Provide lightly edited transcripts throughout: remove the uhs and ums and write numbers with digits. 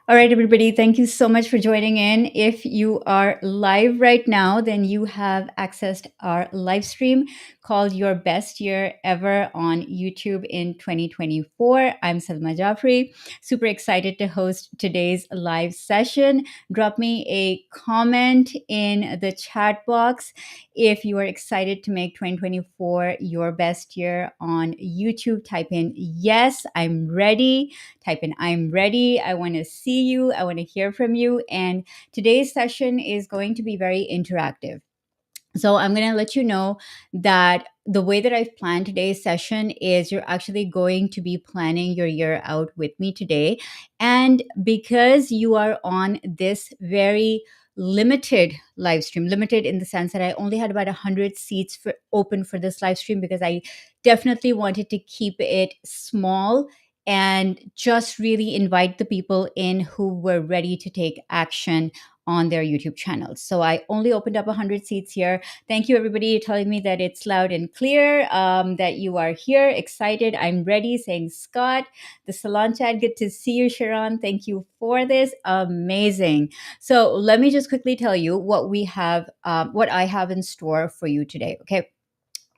All right, everybody, thank you so much for joining in. If you are live right now, then you have accessed our live stream called Your Best Year Ever on YouTube in 2024. I'm Salma Jafri, super excited to host today's live session. Drop me a comment in the chat box if you are excited to make 2024 your best year on YouTube. Type in, yes, I'm ready. Type in, I'm ready. I want to see you. I want to hear from you. And today's session is going to be very interactive. So I'm going to let you know that the way that I've planned today's session is you're actually going to be planning your year out with me today. And because you are on this very limited live stream, limited in the sense that I only had about 100 seats for open for this live stream because I definitely wanted to keep it small and just really invite the people in who were ready to take action on their YouTube channels. So I only opened up 100 seats here. Thank you, everybody, telling me that it's loud and clear, that you are here, excited. I'm ready, saying Scott, the salon chat. Good to see you, Sharon. Thank you for this. Amazing. So let me just quickly tell you what we have, what I have in store for you today. Okay.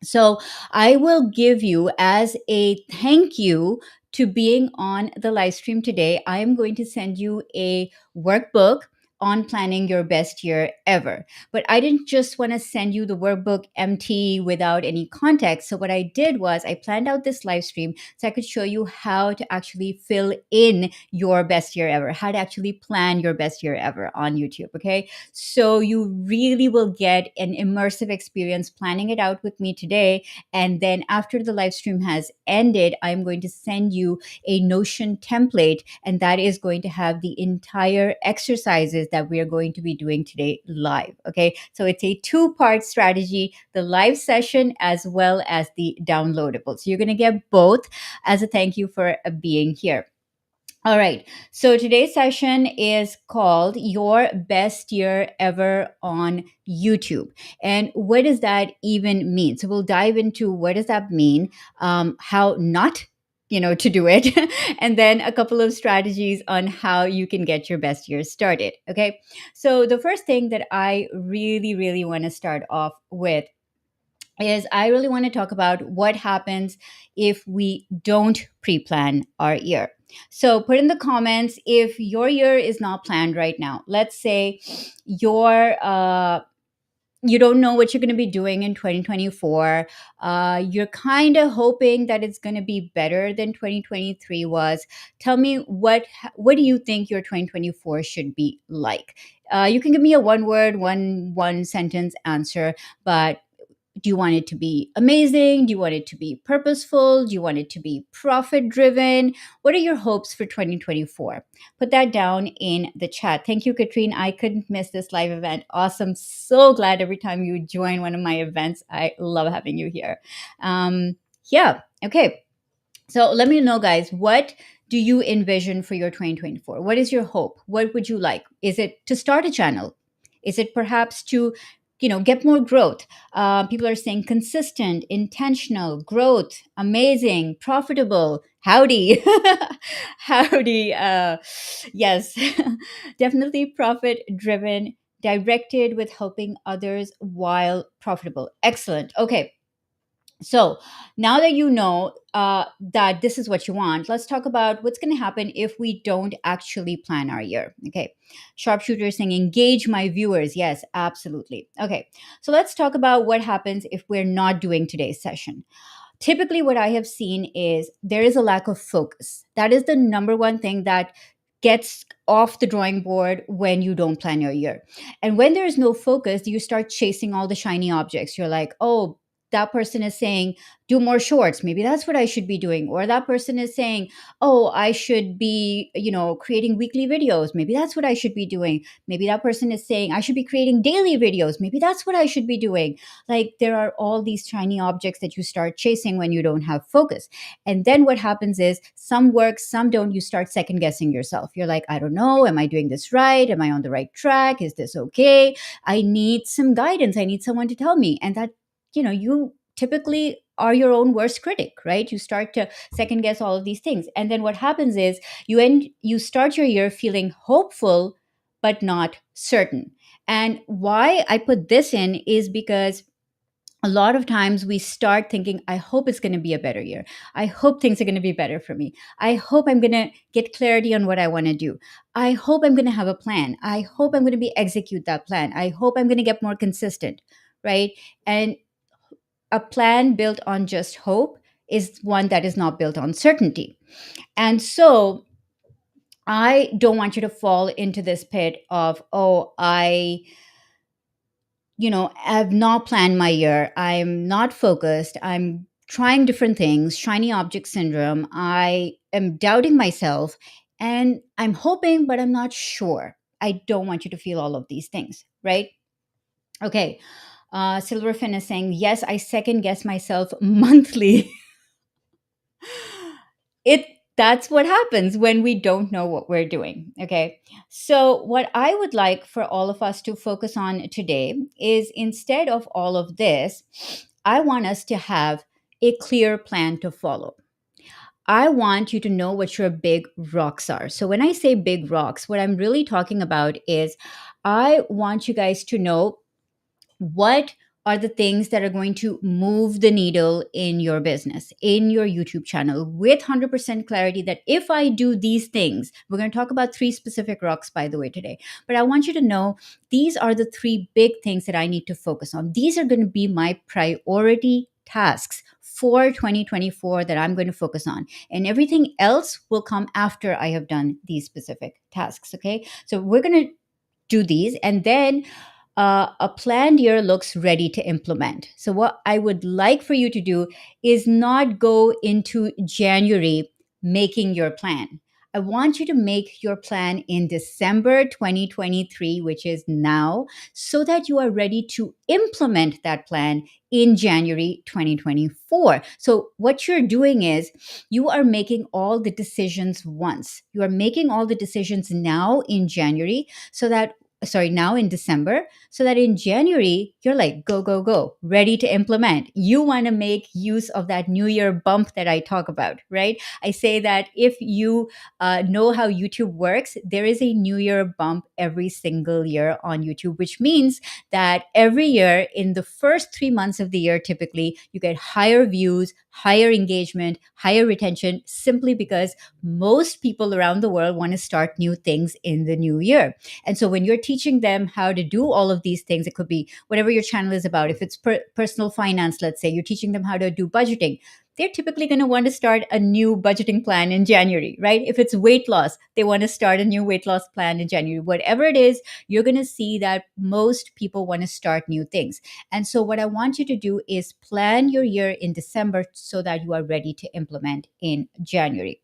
So I will give you as a thank you to being on the live stream today. I am going to send you a workbook on planning your best year ever. But I didn't just want to send you the workbook empty without any context. So what I did was I planned out this live stream so I could show you how to actually fill in your best year ever, how to actually plan your best year ever on YouTube. Okay. So you really will get an immersive experience planning it out with me today. And then after the live stream has ended, I'm going to send you a Notion template, and that is going to have the entire exercises that we are going to be doing today live. Okay. So it's a two-part strategy, the live session as well as the downloadable. So you're going to get both as a thank you for being here. All right. So today's session is called Your Best Year Ever on YouTube. And what does that even mean? So we'll dive into what does that mean, how not to do it, and then a couple of strategies on how you can get your best year started. Okay. So the first thing that I really, really want to start off with is I really want to talk about what happens if we don't pre plan our year. So put in the comments if your year is not planned right now. Let's say you don't know what you're going to be doing in 2024. You're kind of hoping that it's going to be better than 2023 was. Tell me what do you think your 2024 should be like? You can give me a one word, one sentence answer, but do you want it to be amazing? Do you want it to be purposeful? Do you want it to be profit driven? What are your hopes for 2024? Put that down in the chat. Thank you, Katrine. I couldn't miss this live event. Awesome. So glad every time you join one of my events. I love having you here. Yeah. Okay. So let me know, guys, what do you envision for your 2024? What is your hope? What would you like? Is it to start a channel? Is it perhaps to, get more growth? People are saying consistent, intentional, growth, amazing, profitable. Howdy. Howdy. Yes, definitely profit driven, directed with helping others while profitable. Excellent. Okay. So now that you know that this is what you want, let's talk about what's going to happen if we don't actually plan our year. Okay. Sharpshooter saying, engage my viewers. Yes, absolutely. Okay. So let's talk about what happens if we're not doing today's session. Typically, what I have seen is there is a lack of focus. That is the number one thing that gets off the drawing board when you don't plan your year. And when there is no focus, you start chasing all the shiny objects. You're like, oh, that person is saying, do more shorts. Maybe that's what I should be doing. Or that person is saying, oh, I should be, creating weekly videos. Maybe that's what I should be doing. Maybe that person is saying, I should be creating daily videos. Maybe that's what I should be doing. Like there are all these shiny objects that you start chasing when you don't have focus. And then what happens is some work, some don't. You start second guessing yourself. You're like, I don't know. Am I doing this right? Am I on the right track? Is this okay? I need some guidance. I need someone to tell me. And that you typically are your own worst critic, right? You start to second guess all of these things. And then what happens is you start your year feeling hopeful but not certain. And why I put this in is because a lot of times we start thinking, I hope it's going to be a better year. I hope things are going to be better for me. I hope I'm going to get clarity on what I want to do. I hope I'm going to have a plan. I hope I'm going to be execute that plan. I hope I'm going to get more consistent, right? And a plan built on just hope is one that is not built on certainty. And so I don't want you to fall into this pit of, oh, I've not planned my year. I'm not focused. I'm trying different things, shiny object syndrome. I am doubting myself and I'm hoping, but I'm not sure. I don't want you to feel all of these things, right? Okay. Silverfin is saying, yes, I second guess myself monthly. it That's what happens when we don't know what we're doing. Okay, so what I would like for all of us to focus on today is, instead of all of this, I want us to have a clear plan to follow. I want you to know what your big rocks are. So when I say big rocks, what I'm really talking about is, I want you guys to know what are the things that are going to move the needle in your business, in your YouTube channel, with 100% clarity that if I do these things, we're going to talk about three specific rocks, by the way, today. But I want you to know these are the three big things that I need to focus on. These are going to be my priority tasks for 2024 that I'm going to focus on. And everything else will come after I have done these specific tasks. Okay. So we're going to do these, and then a planned year looks ready to implement. So, what I would like for you to do is not go into January making your plan. I want you to make your plan in December 2023, which is now, so that you are ready to implement that plan in January 2024. So, what you're doing is you are making all the decisions once. You are making all the decisions now in January, so that now in December, so that in January, you're like, go, go, go, ready to implement. You want to make use of that new year bump that I talk about, right? I say that if you know how YouTube works, there is a new year bump every single year on YouTube, which means that every year in the first 3 months of the year, typically, you get higher views, higher engagement, higher retention, simply because most people around the world want to start new things in the new year. And so when you're teaching them how to do all of these things, it could be whatever your channel is about. If it's personal finance, let's say, you're teaching them how to do budgeting. They're typically going to want to start a new budgeting plan in January, right? If it's weight loss, they want to start a new weight loss plan in January. Whatever it is, you're going to see that most people want to start new things. And so, what I want you to do is plan your year in December so that you are ready to implement in January.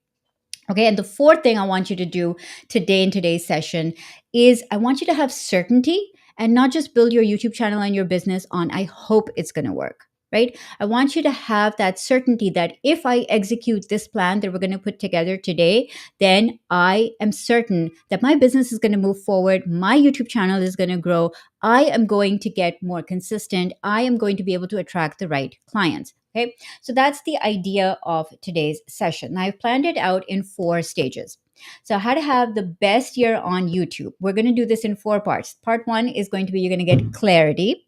Okay, and the fourth thing I want you to do today in today's session is, I want you to have certainty and not just build your YouTube channel and your business on, I hope it's going to work, right? I want you to have that certainty that if I execute this plan that we're going to put together today, then I am certain that my business is going to move forward. My YouTube channel is going to grow. I am going to get more consistent. I am going to be able to attract the right clients. Okay, so that's the idea of today's session. I've planned it out in 4 stages. So, how to have the best year on YouTube. We're going to do this in 4 parts. Part one is going to be, you're going to get clarity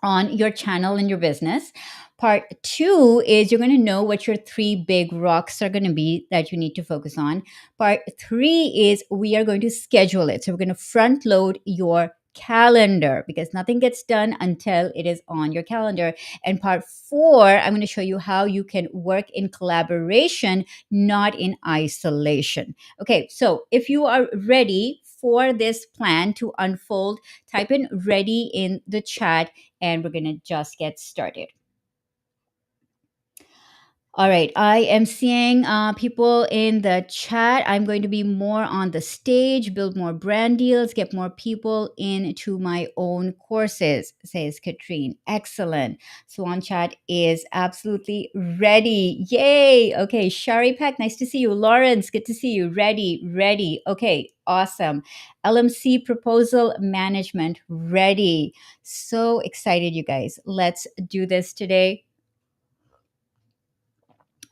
on your channel and your business. Part two is you're going to know what your three big rocks are going to be that you need to focus on. Part three is we are going to schedule it. So we're going to front load your calendar, because nothing gets done until it is on your calendar. And part four, I'm going to show you how you can work in collaboration, not in isolation. Okay, so if you are ready for this plan to unfold, type in ready in the chat and we're going to just get started. All right, I am seeing people in the chat. I'm going to be more on the stage, build more brand deals, get more people into my own courses, says Katrine. Excellent. Swan Chat is absolutely ready. Yay. Okay, Shari Peck, nice to see you. Lawrence, good to see you. Ready, ready. Okay, awesome. LMC proposal management, ready. So excited, you guys. Let's do this today.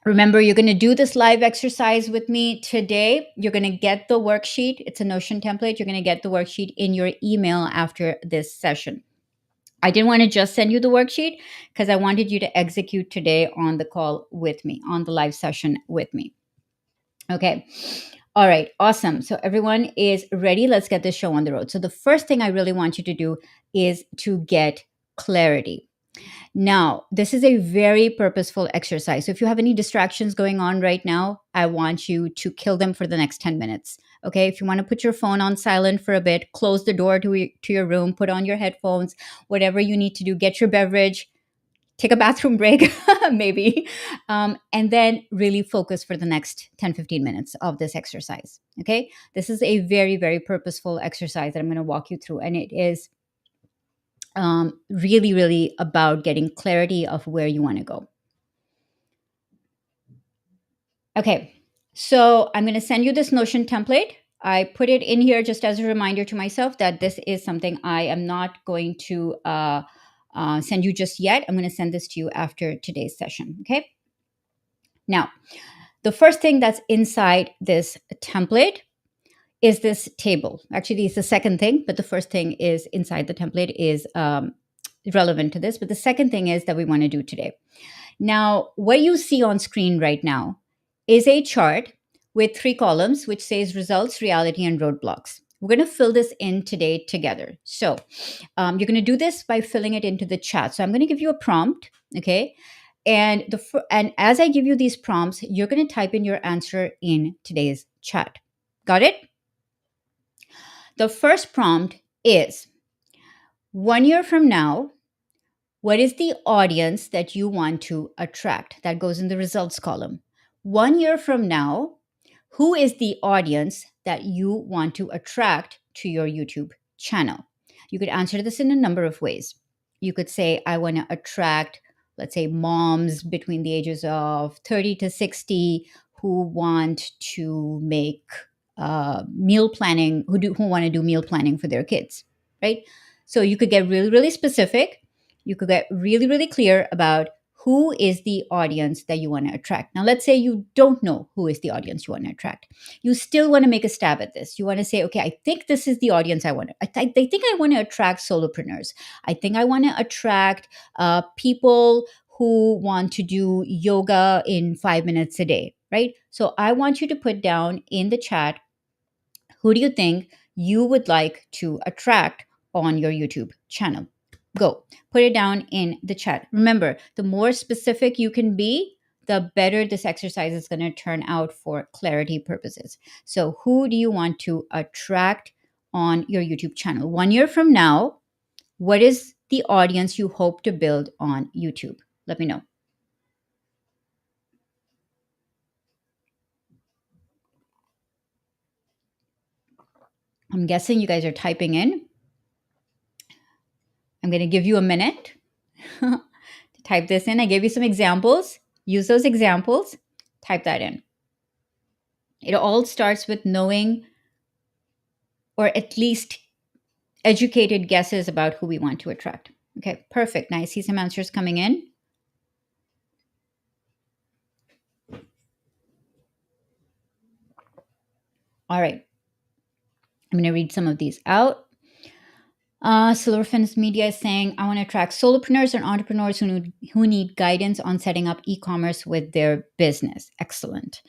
Remember, you're going to do this live exercise with me today. You're going to get the worksheet. It's a Notion template. You're going to get the worksheet in your email after this session. I didn't want to just send you the worksheet because I wanted you to execute today on the call with me, on the live session with me. Okay. All right. Awesome. So everyone is ready. Let's get this show on the road. So the first thing I really want you to do is to get clarity. Now, this is a very purposeful exercise. So if you have any distractions going on right now, I want you to kill them for the next 10 minutes. Okay. If you want to put your phone on silent for a bit, close the door to your room, put on your headphones, whatever you need to do, get your beverage, take a bathroom break, maybe, and then really focus for the next 10-15 minutes of this exercise. Okay. This is a very, very purposeful exercise that I'm going to walk you through. And it is really, really about getting clarity of where you want to go. Okay, so I'm going to send you this Notion template. I put it in here just as a reminder to myself that this is something I am not going to send you just yet. I'm going to send this to you after today's session. Okay. Now, the first thing that's inside this template is this table. Actually, it's the second thing, but the first thing is inside the template is relevant to this. But the second thing is that we want to do today. Now, what you see on screen right now is a chart with 3 columns, which says results, reality, and roadblocks. We're going to fill this in today together. So you're going to do this by filling it into the chat. So I'm going to give you a prompt, okay? And as I give you these prompts, you're going to type in your answer in today's chat. Got it? The first prompt is 1 year from now, what is the audience that you want to attract? That goes in the results column. 1 year from now, who is the audience that you want to attract to your YouTube channel? You could answer this in a number of ways. You could say, I want to attract, let's say, moms between the ages of 30 to 60 who want to make meal planning, who want to do meal planning for their kids, right? So you could get really, really specific. You could get really, really clear about who is the audience that you want to attract. Now, let's say you don't know who is the audience you want to attract. You still want to make a stab at this. You want to say, okay, I think this is the audience I want to. I think I want to attract solopreneurs. I think I want to attract people who want to do yoga in 5 minutes a day, right? So I want you to put down in the chat, who do you think you would like to attract on your YouTube channel? Go put it down in the chat. Remember, the more specific you can be, the better this exercise is going to turn out for clarity purposes. So, who do you want to attract on your YouTube channel? 1 year from now, what is the audience you hope to build on YouTube? Let me know. I'm guessing you guys are typing in. I'm going to give you a minute to type this in. I gave you some examples. Use those examples. Type that in. It all starts with knowing, or at least educated guesses about who we want to attract. Okay, perfect. Now I see some answers coming in. All right. I'm going to read some of these out. Silverfins Media is saying, I want to attract solopreneurs and entrepreneurs who need guidance on setting up e-commerce with their business. Excellent.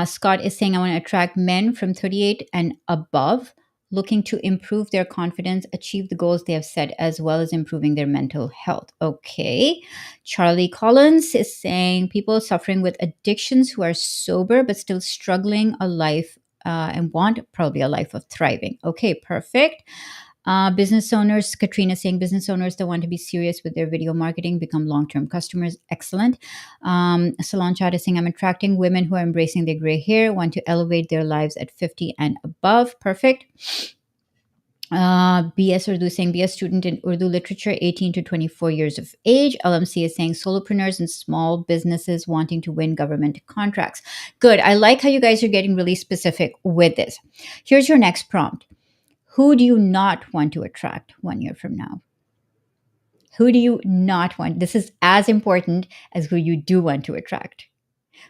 Scott is saying, I want to attract men from 38 and above looking to improve their confidence, achieve the goals they have set, as well as improving their mental health. Okay. Charlie Collins is saying, people suffering with addictions who are sober but still struggling a life and want probably a life of thriving. Okay, perfect. Business owners, Katrina saying business owners that want to be serious with their video marketing become long-term customers. Excellent. Salon Chat is saying, I'm attracting women who are embracing their gray hair, want to elevate their lives at 50 and above. Perfect. BS Urdu is saying, be a student in Urdu literature, 18 to 24 years of age. LMC is saying, solopreneurs and small businesses wanting to win government contracts. Good. I like how you guys are getting really specific with this. Here's your next prompt. Who do you not want to attract 1 year from now? Who do you not want? This is as important as who you do want to attract.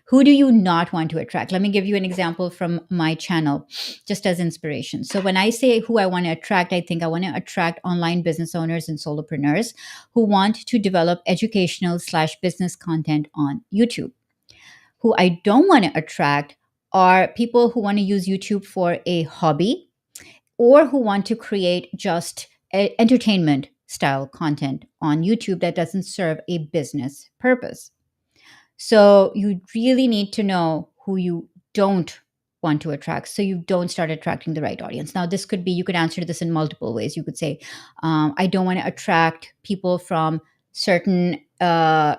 Who do you not want to attract? Let me give you an example from my channel, just as inspiration. So, when I say who I want to attract, I think I want to attract online business owners and solopreneurs who want to develop educational slash business content on YouTube. Who I don't want to attract are people who want to use YouTube for a hobby or who want to create just entertainment style content on YouTube that doesn't serve a business purpose. So you really need to know who you don't want to attract so you don't start attracting the right audience. Now, this could be, you could answer this in multiple ways. You could say, I don't want to attract people from certain, I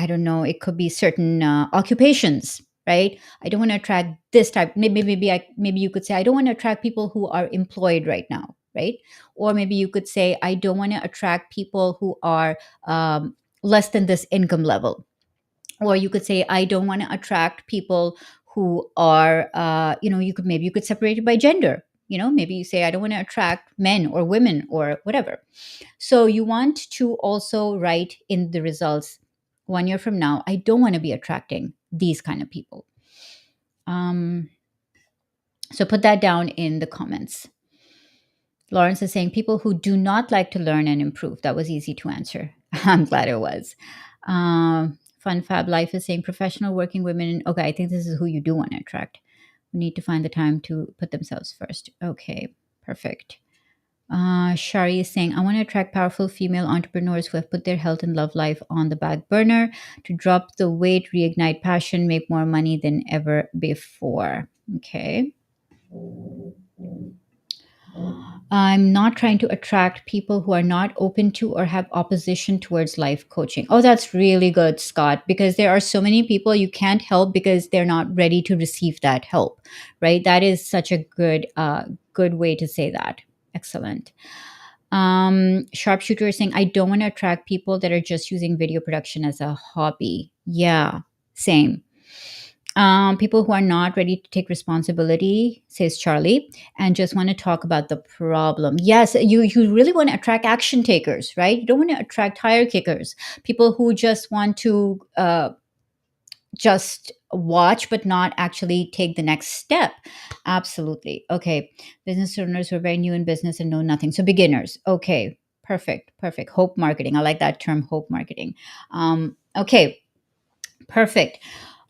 don't know, it could be certain occupations, right? I don't want to attract this type. Maybe you could say, I don't want to attract people who are employed right now, right? Or maybe you could say, I don't want to attract people who are less than this income level. Or you could say, I don't want to attract people who are you could separate it by gender. Maybe you say, I don't want to attract men or women or whatever. So you want to also write in the results, 1 year from now, I don't want to be attracting these kind of people. So put that down in the comments. Lawrence is saying people who do not like to learn and improve. That was easy to answer. I'm glad it was. Fun Fab Life is saying professional working women. Okay, I think this is who you do want to attract. We need to find the time to put themselves first. Okay, perfect. Shari is saying, I want to attract powerful female entrepreneurs who have put their health and love life on the back burner to drop the weight, reignite passion, make more money than ever before. Okay. I'm not trying to attract people who are not open to or have opposition towards life coaching. Oh, that's really good, Scott, because there are so many people you can't help because they're not ready to receive that help, right? That is such a good way to say that. Excellent. Sharpshooter is saying, I don't want to attract people that are just using video production as a hobby. Yeah, same. People who are not ready to take responsibility, says Charlie, and just want to talk about the problem. Yes, you really want to attract action takers, right? You don't want to attract tire kickers, people who just want to just watch but not actually take the next step. Absolutely. Okay. Business owners who are very new in business and know nothing. So beginners. Okay. Perfect. Perfect. Hope marketing. I like that term, hope marketing. Okay. Perfect.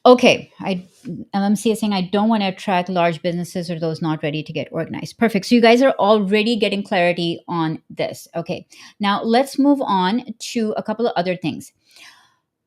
Okay, LMC is saying I don't want to attract large businesses or those not ready to get organized. Perfect. So you guys are already getting clarity on this. Okay, now let's move on to a couple of other things.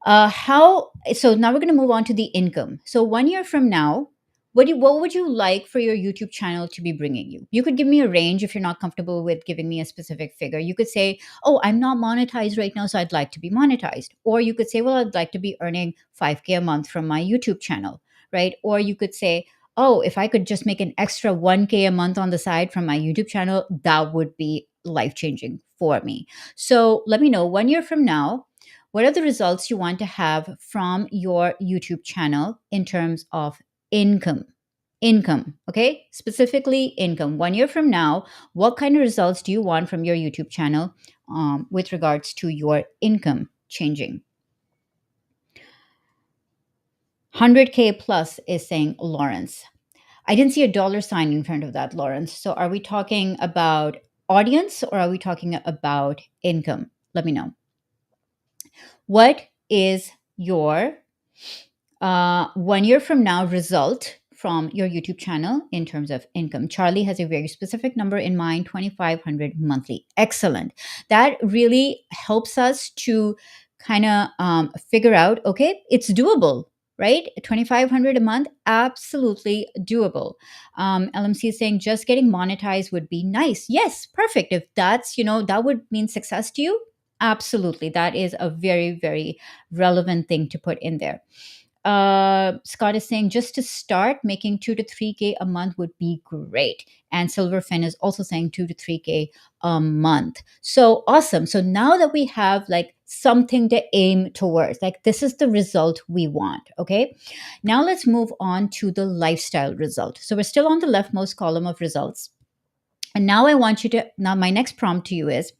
How so now we're going to move on to the income. So 1 year from now, what would you like for your YouTube channel to be bringing you? You could give me a range if you're not comfortable with giving me a specific figure. You could say, oh, I'm not monetized right now, so I'd like to be monetized. Or you could say, well, I'd like to be earning 5K a month from my YouTube channel, right? Or you could say, oh, if I could just make an extra 1K a month on the side from my YouTube channel, that would be life changing for me. So let me know 1 year from now, what are the results you want to have from your YouTube channel in terms of income? Income, okay? Specifically, income. 1 year from now, what kind of results do you want from your YouTube channel with regards to your income changing? 100K plus is saying Lawrence. I didn't see a dollar sign in front of that, Lawrence. So are we talking about audience or are we talking about income? Let me know. What is your 1 year from now result from your YouTube channel in terms of income? Charlie has a very specific number in mind, 2,500 monthly. Excellent. That really helps us to kind of figure out, okay, it's doable, right? 2,500 a month, absolutely doable. LMC is saying just getting monetized would be nice. Yes, perfect. If that's, that would mean success to you. Absolutely. That is a very, very relevant thing to put in there. Scott is saying just to start making 2 to 3K a month would be great. And Silverfin is also saying 2 to 3K a month. So awesome. So now that we have like something to aim towards, like this is the result we want. Okay. Now let's move on to the lifestyle result. So we're still on the leftmost column of results. And now now my next prompt to you is,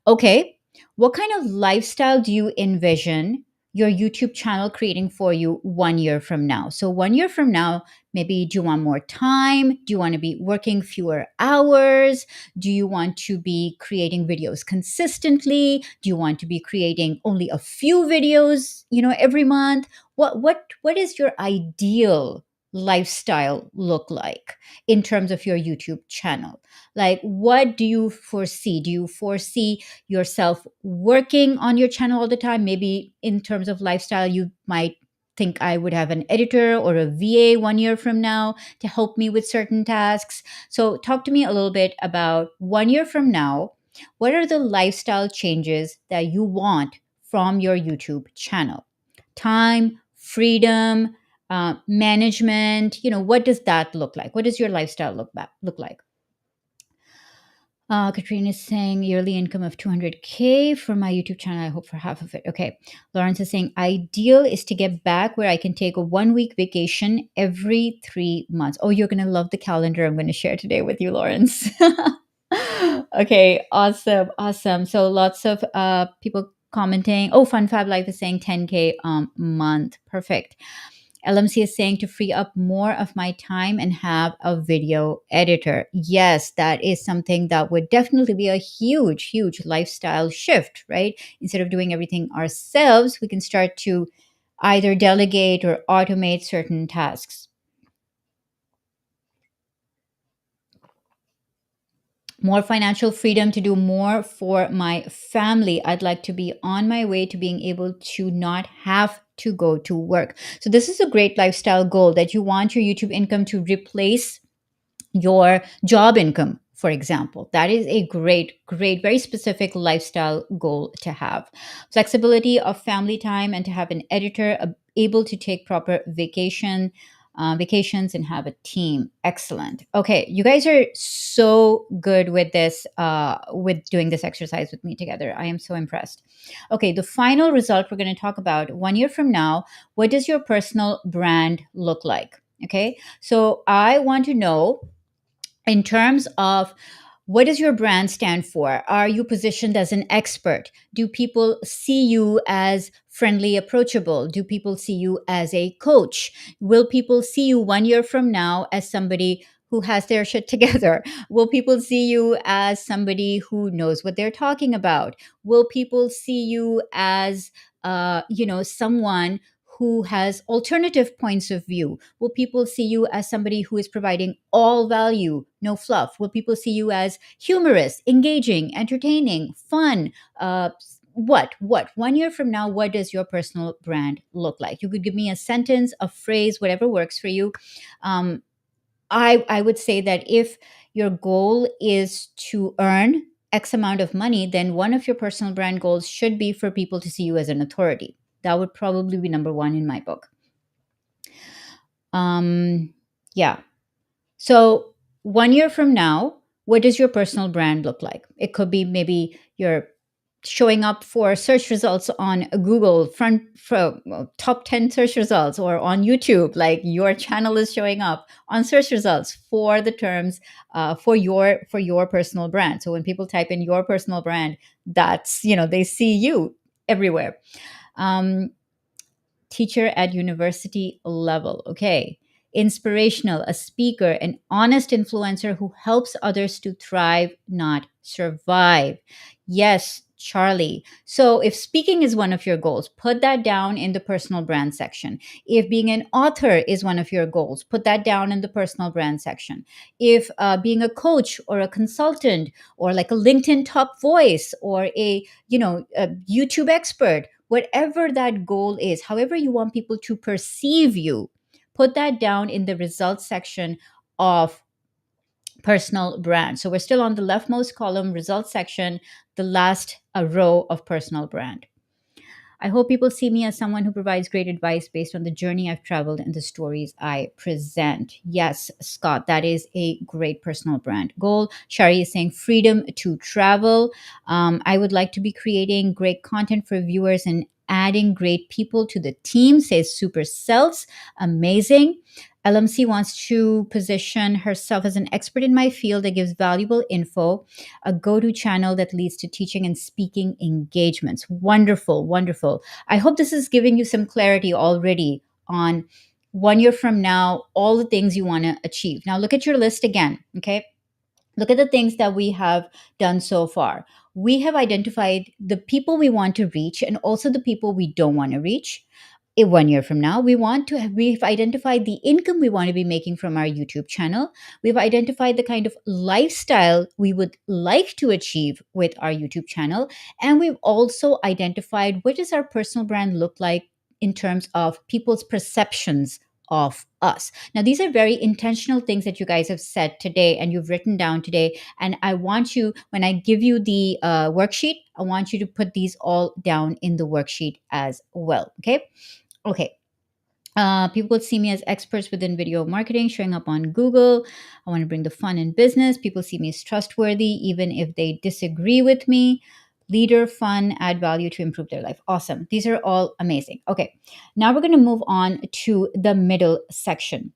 okay, what kind of lifestyle do you envision your YouTube channel creating for you 1 year from now? So, 1 year from now, maybe do you want more time? Do you want to be working fewer hours? Do you want to be creating videos consistently? Do you want to be creating only a few videos, every month? What is your ideal lifestyle look like in terms of your YouTube channel? Like, what do you foresee? Do you foresee yourself working on your channel all the time? Maybe in terms of lifestyle, you might think I would have an editor or a VA 1 year from now to help me with certain tasks. So, talk to me a little bit about 1 year from now. What are the lifestyle changes that you want from your YouTube channel? Time, freedom, management. What does that look like? What does your lifestyle look like? Katrina is saying yearly income of 200K for my YouTube channel. I hope for half of it. Okay. Lawrence is saying ideal is to get back where I can take a 1 week vacation every 3 months. Oh, you're going to love the calendar I'm going to share today with you, Lawrence. Okay. Awesome. Awesome. So lots of people commenting. Oh, Fun Fab Life is saying 10K month. Perfect. LMC is saying to free up more of my time and have a video editor. Yes, that is something that would definitely be a huge, huge lifestyle shift, right? Instead of doing everything ourselves, we can start to either delegate or automate certain tasks. More financial freedom to do more for my family. I'd like to be on my way to being able to not have to go to work. So, this is a great lifestyle goal that you want your YouTube income to replace your job income, for example. That is a great, great, very specific lifestyle goal to have. Flexibility of family time and to have an editor able to take proper vacations and have a team. Excellent. Okay, you guys are so good with this, with doing this exercise with me together. I am so impressed. Okay, the final result we're going to talk about 1 year from now. What does your personal brand look like? Okay, so I want to know in terms of what does your brand stand for? Are you positioned as an expert? Do people see you as friendly, approachable? Do people see you as a coach? Will people see you 1 year from now as somebody who has their shit together? Will people see you as somebody who knows what they're talking about? Will people see you as, someone who has alternative points of view? Will people see you as somebody who is providing all value, no fluff? Will people see you as humorous, engaging, entertaining, fun? What 1 year from now, what does your personal brand look like? You could give me a sentence, a phrase, whatever works for you. I would say that if your goal is to earn X amount of money, then one of your personal brand goals should be for people to see you as an authority. That would probably be number one in my book. Yeah. So 1 year from now, what does your personal brand look like? It could be maybe you're showing up for search results on Google, top 10 search results, or on YouTube, like your channel is showing up on search results for the terms for your personal brand. So when people type in your personal brand, that's, they see you everywhere. Um, Teacher at university level. Okay. Inspirational, a speaker, an honest influencer who helps others to thrive, not survive. Yes, Charlie. So if speaking is one of your goals, put that down in the personal brand section. If being an author is one of your goals, put that down in the personal brand section. If being a coach or a consultant or like a LinkedIn top voice or a YouTube expert, whatever that goal is, however you want people to perceive you, put that down in the results section of personal brand. So we're still on the leftmost column, results section, the last row of personal brand. I hope people see me as someone who provides great advice based on the journey I've traveled and the stories I present. Yes, Scott, that is a great personal brand goal. Shari is saying freedom to travel. I would like to be creating great content for viewers and adding great people to the team, says Super Cells. Amazing. LMC wants to position herself as an expert in my field that gives valuable info, a go to channel that leads to teaching and speaking engagements. Wonderful, wonderful. I hope this is giving you some clarity already on 1 year from now, all the things you want to achieve. Now, look at your list again, okay? Look at the things that we have done so far. We have identified the people we want to reach and also the people we don't want to reach. In 1 year from now, we've identified the income we want to be making from our YouTube channel. We've identified the kind of lifestyle we would like to achieve with our YouTube channel. And we've also identified what does our personal brand look like in terms of people's perceptions of us. Now, these are very intentional things that you guys have said today and you've written down today. And I want you, when I give you the worksheet, I want you to put these all down in the worksheet as well. Okay. Okay. People see me as experts within video marketing, showing up on Google. I want to bring the fun in business. People see me as trustworthy, even if they disagree with me. Leader, fun, add value to improve their life. Awesome. These are all amazing. Okay. Now we're going to move on to the middle section.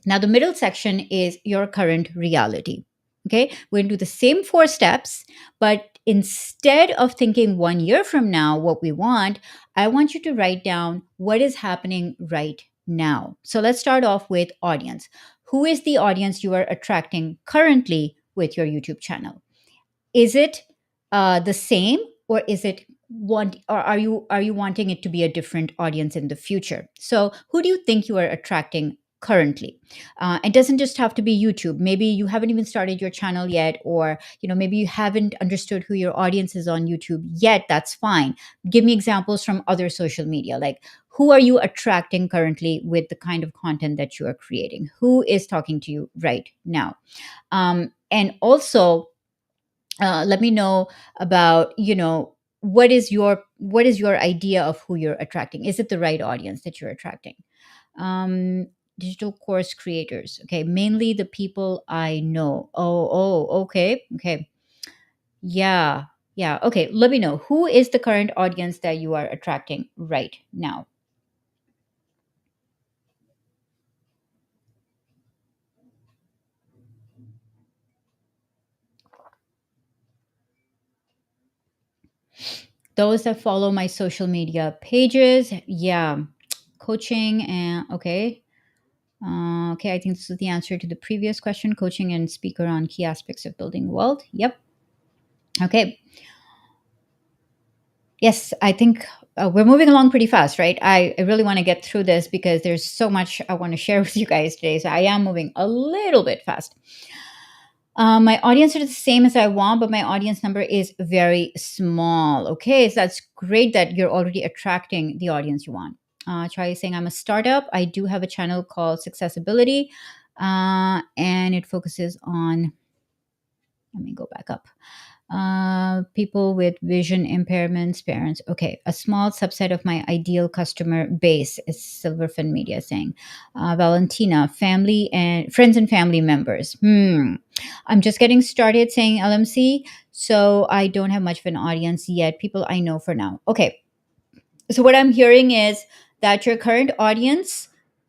Now, the middle section is your current reality. Okay, we're going to do the same 4 steps, but instead of thinking 1 year from now what we want, I want you to write down what is happening right now. So let's start off with audience. Who is the audience you are attracting currently with your YouTube channel? Is it the same, or is it want, or are you wanting it to be a different audience in the future? So who do you think you are attracting currently? It doesn't just have to be YouTube. Maybe you haven't even started your channel yet, or maybe you haven't understood who your audience is on YouTube yet. That's fine. Give me examples from other social media. Like, who are you attracting currently with the kind of content that you are creating? Who is talking to you right now? And also, let me know about what is your idea of who you're attracting. Is it the right audience that you're attracting? um Digital course creators, okay, mainly the people I know. Oh, okay, okay. Yeah, yeah, okay. Let me know, who is the current audience that you are attracting right now? Those that follow my social media pages, yeah. Coaching and okay. Okay, I think this is the answer to the previous question. Coaching and speaker on key aspects of building wealth. Yep. Okay. Yes, I think we're moving along pretty fast, right? I really want to get through this because there's so much I want to share with you guys today. So I am moving a little bit fast. My audience is the same as I want, but my audience number is very small. Okay, so that's great that you're already attracting the audience you want. Try saying, I'm a startup. I do have a channel called Successibility, and it focuses on, let me go back up. People with vision impairments, parents. Okay, a small subset of my ideal customer base is Silverfin Media saying. Valentina, family and friends and family members. I'm just getting started saying LMC, so I don't have much of an audience yet. People I know for now. Okay, so what I'm hearing is that your current audience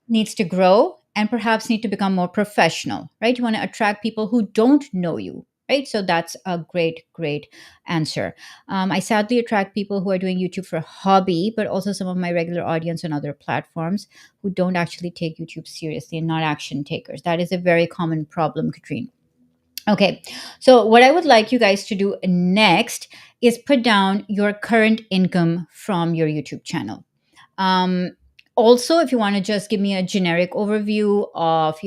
needs to grow and perhaps need to become more professional, right? You want to attract people who don't know you, right? So that's a great, great answer. I sadly attract people who are doing YouTube for hobby, but also some of my regular audience on other platforms who don't actually take YouTube seriously and not action takers. That is a very common problem, Katrine. Okay, so what I would like you guys to do next is put down your current income from your YouTube channel. Um, Also, if you want to just give me a generic overview of,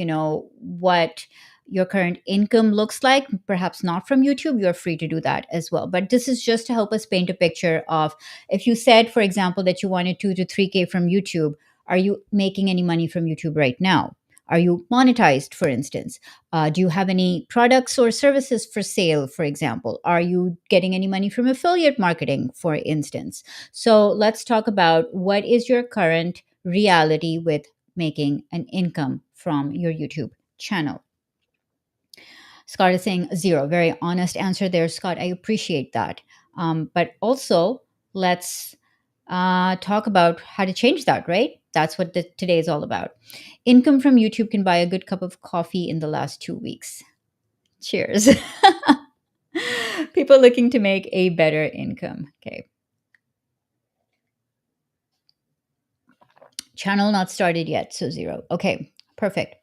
what your current income looks like, perhaps not from YouTube, you're free to do that as well. But this is just to help us paint a picture of, if you said, for example, that you wanted 2 to 3K from YouTube, are you making any money from YouTube right now? Are you monetized, for instance? Do you have any products or services for sale, for example? Are you getting any money from affiliate marketing, for instance? So let's talk about what is your current reality with making an income from your YouTube channel. Scott is saying zero. Very honest answer there, Scott. I appreciate that. But also, let's talk about how to change that, right? That's what today is all about. Income from YouTube can buy a good cup of coffee in the last 2 weeks. Cheers. People looking to make a better income. Okay. Channel not started yet, so zero. Okay, perfect.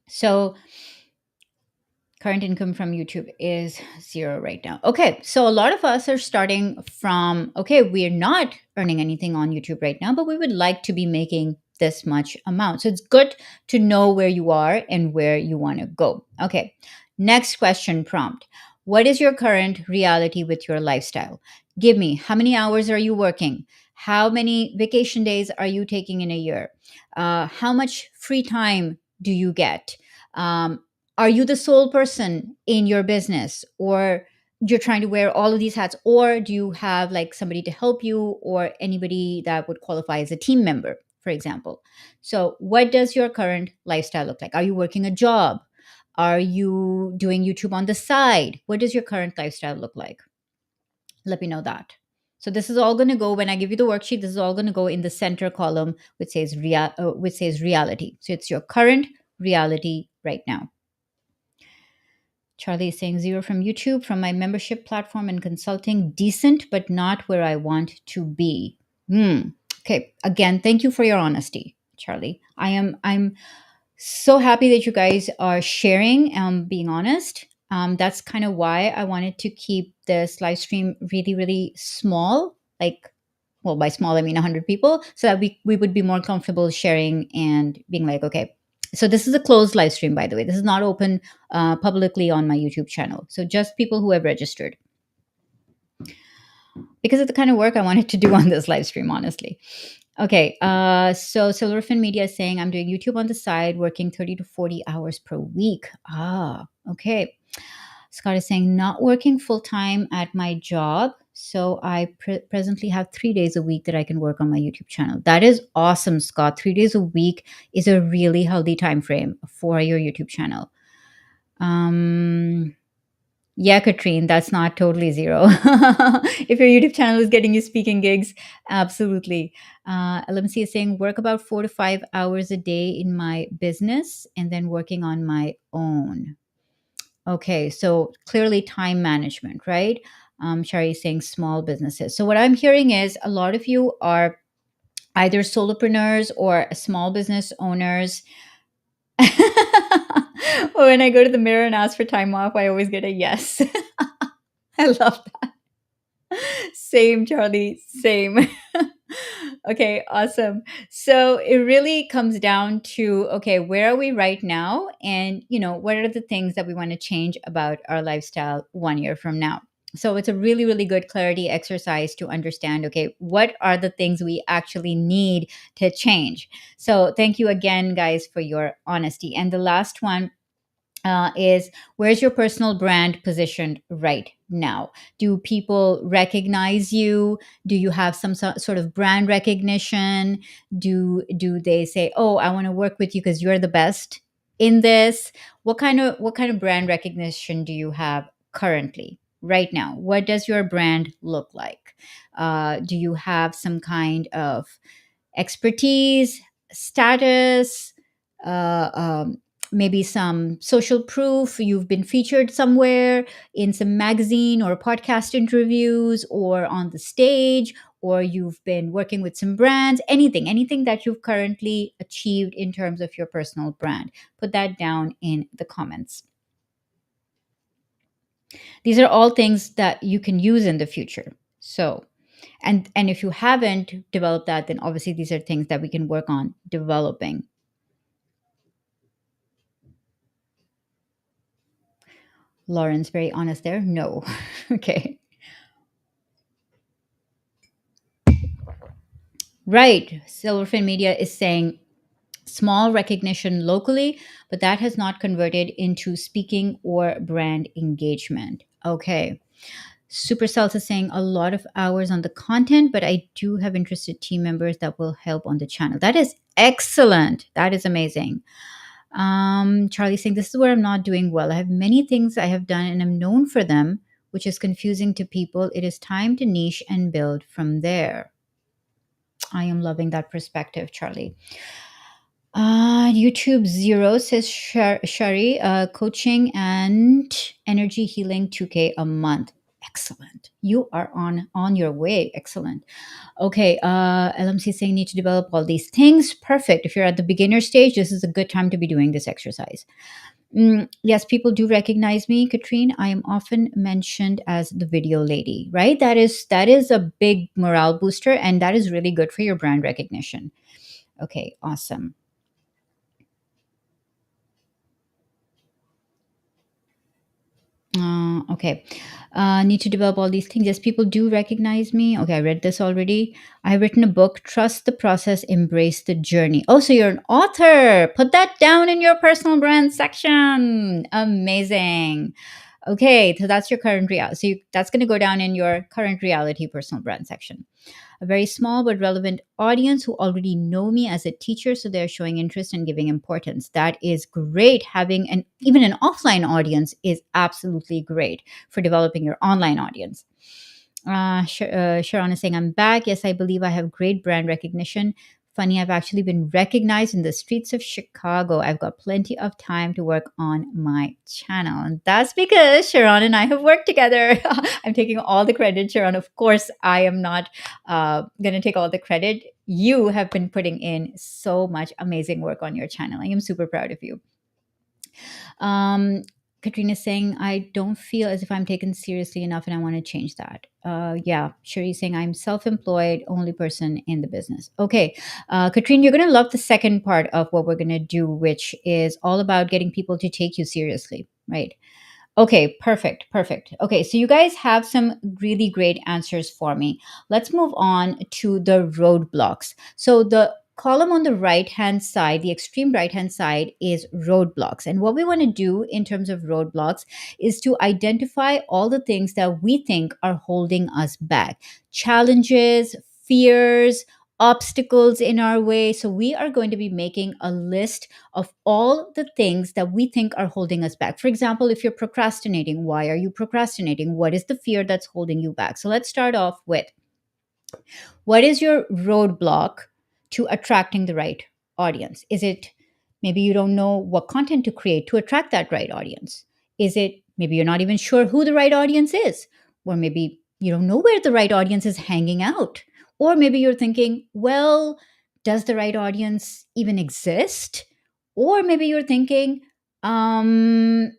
So current income from YouTube is zero right now. Okay, so a lot of us are starting from, okay, we're not earning anything on YouTube right now, but we would like to be making this much amount. So it's good to know where you are and where you want to go. Okay, next question prompt. What is your current reality with your lifestyle? Give me, how many hours are you working? How many vacation days are you taking in a year? How much free time do you get? Um, are you the sole person in your business, or you're trying to wear all of these hats, or do you have like somebody to help you, or anybody that would qualify as a team member, for example? So what does your current lifestyle look like? Are you working a job? Are you doing YouTube on the side? What does your current lifestyle look like? Let me know that. So this is all going to go, when I give you the worksheet, this is all going to go in the center column which says reality. So it's your current reality right now. Charlie is saying zero from YouTube, from my membership platform and consulting, decent, but not where I want to be. Hmm. Okay. Again, thank you for your honesty, Charlie. I'm so happy that you guys are sharing, being honest. That's kind of why I wanted to keep this live stream really, really small. Like, well, by small I mean 100 people, so that we would be more comfortable sharing and being like, okay. So this is a closed live stream, by the way. This is not open publicly on my YouTube channel. So just people who have registered, because of the kind of work I wanted to do on this live stream, honestly. Okay, so Silverfin Media is saying I'm doing YouTube on the side, working 30 to 40 hours per week. Ah, okay. Scott is saying not working full time at my job, so I presently have 3 days a week that I can work on my YouTube channel. That is awesome, Scott. 3 days a week is a really healthy time frame for your YouTube channel. Yeah, Katrine, that's not totally zero. If your YouTube channel is getting you speaking gigs, absolutely. LMC is saying work about 4 to 5 hours a day in my business and then working on my own. Okay, so clearly time management, right? Shari is saying small businesses. So what I'm hearing is a lot of you are either solopreneurs or small business owners. When I go to the mirror and ask for time off, I always get a yes. I love that. Same, Charlie. Same. Okay, awesome. So it really comes down to, okay, where are we right now? And, what are the things that we want to change about our lifestyle 1 year from now? So it's a really, really good clarity exercise to understand, okay, what are the things we actually need to change? So thank you again, guys, for your honesty. And the last one is, where's your personal brand positioned right now? Do people recognize you? Do you have some sort of brand recognition? Do they say, oh, I want to work with you because you're the best in this? What kind of brand recognition do you have currently right now? What does your brand look like? Do you have some kind of expertise, status, uh, um, maybe some social proof? You've been featured somewhere in some magazine or podcast interviews or on the stage, or you've been working with some brands, anything that you've currently achieved in terms of your personal brand. Put that down in the comments. These are all things that you can use in the future. So, and if you haven't developed that, then obviously these are things that we can work on developing. Lauren's very honest there. No. Okay. Right. Silverfin Media is saying small recognition locally, but that has not converted into speaking or brand engagement. Okay. Supercells is saying a lot of hours on the content, but I do have interested team members that will help on the channel. That is excellent. That is amazing. Charlie saying, this is where I'm not doing well. I have many things I have done and I'm known for them, which is confusing to people. It is time to niche and build from there. I am loving that perspective, Charlie. YouTube Zero says Shari, coaching and energy healing 2K a month. Excellent. You are on your way. Excellent. Okay. LMC saying need to develop all these things. Perfect. If you're at the beginner stage, this is a good time to be doing this exercise. Yes, people do recognize me, Katrine. I am often mentioned as the video lady, right? That is a big morale booster, and that is really good for your brand recognition. Okay, awesome. Okay. Need to develop all these things. Yes, people do recognize me. Okay, I read this already. I've written a book, Trust the Process, Embrace the Journey. Oh, so you're an author. Put that down in your personal brand section. Amazing. Okay, so that's your current reality. That's going to go down in your current reality personal brand section. A very small but relevant audience who already know me as a teacher, so they're showing interest and giving importance. That is great. Having an even an offline audience is absolutely great for developing your online audience. Sharon is saying, I'm back. Yes, I believe I have great brand recognition. Funny, I've actually been recognized in the streets of Chicago. I've got plenty of time to work on my channel. And that's because Sharon and I have worked together. I'm taking all the credit, Sharon. Of course, I am not going to take all the credit. You have been putting in so much amazing work on your channel. I am super proud of you. Um, Katrina's saying, I don't feel as if I'm taken seriously enough and I want to change that. Yeah, Sherry's saying, I'm self employed, only person in the business. Okay, Katrina, you're going to love the second part of what we're going to do, which is all about getting people to take you seriously, right? Okay, perfect, perfect. Okay, so you guys have some really great answers for me. Let's move on to the roadblocks. So the column on the right hand side, the extreme right hand side, is roadblocks. And what we want to do in terms of roadblocks is to identify all the things that we think are holding us back, challenges, fears, obstacles in our way. So we are going to be making a list of all the things that we think are holding us back. For example, if you're procrastinating, why are you procrastinating? What is the fear that's holding you back? So let's start off with, what is your roadblock to attracting the right audience? Is it maybe you don't know what content to create to attract that right audience? Is it maybe you're not even sure who the right audience is? Or maybe you don't know where the right audience is hanging out? Or maybe you're thinking, well, does the right audience even exist? Or maybe you're thinking, um,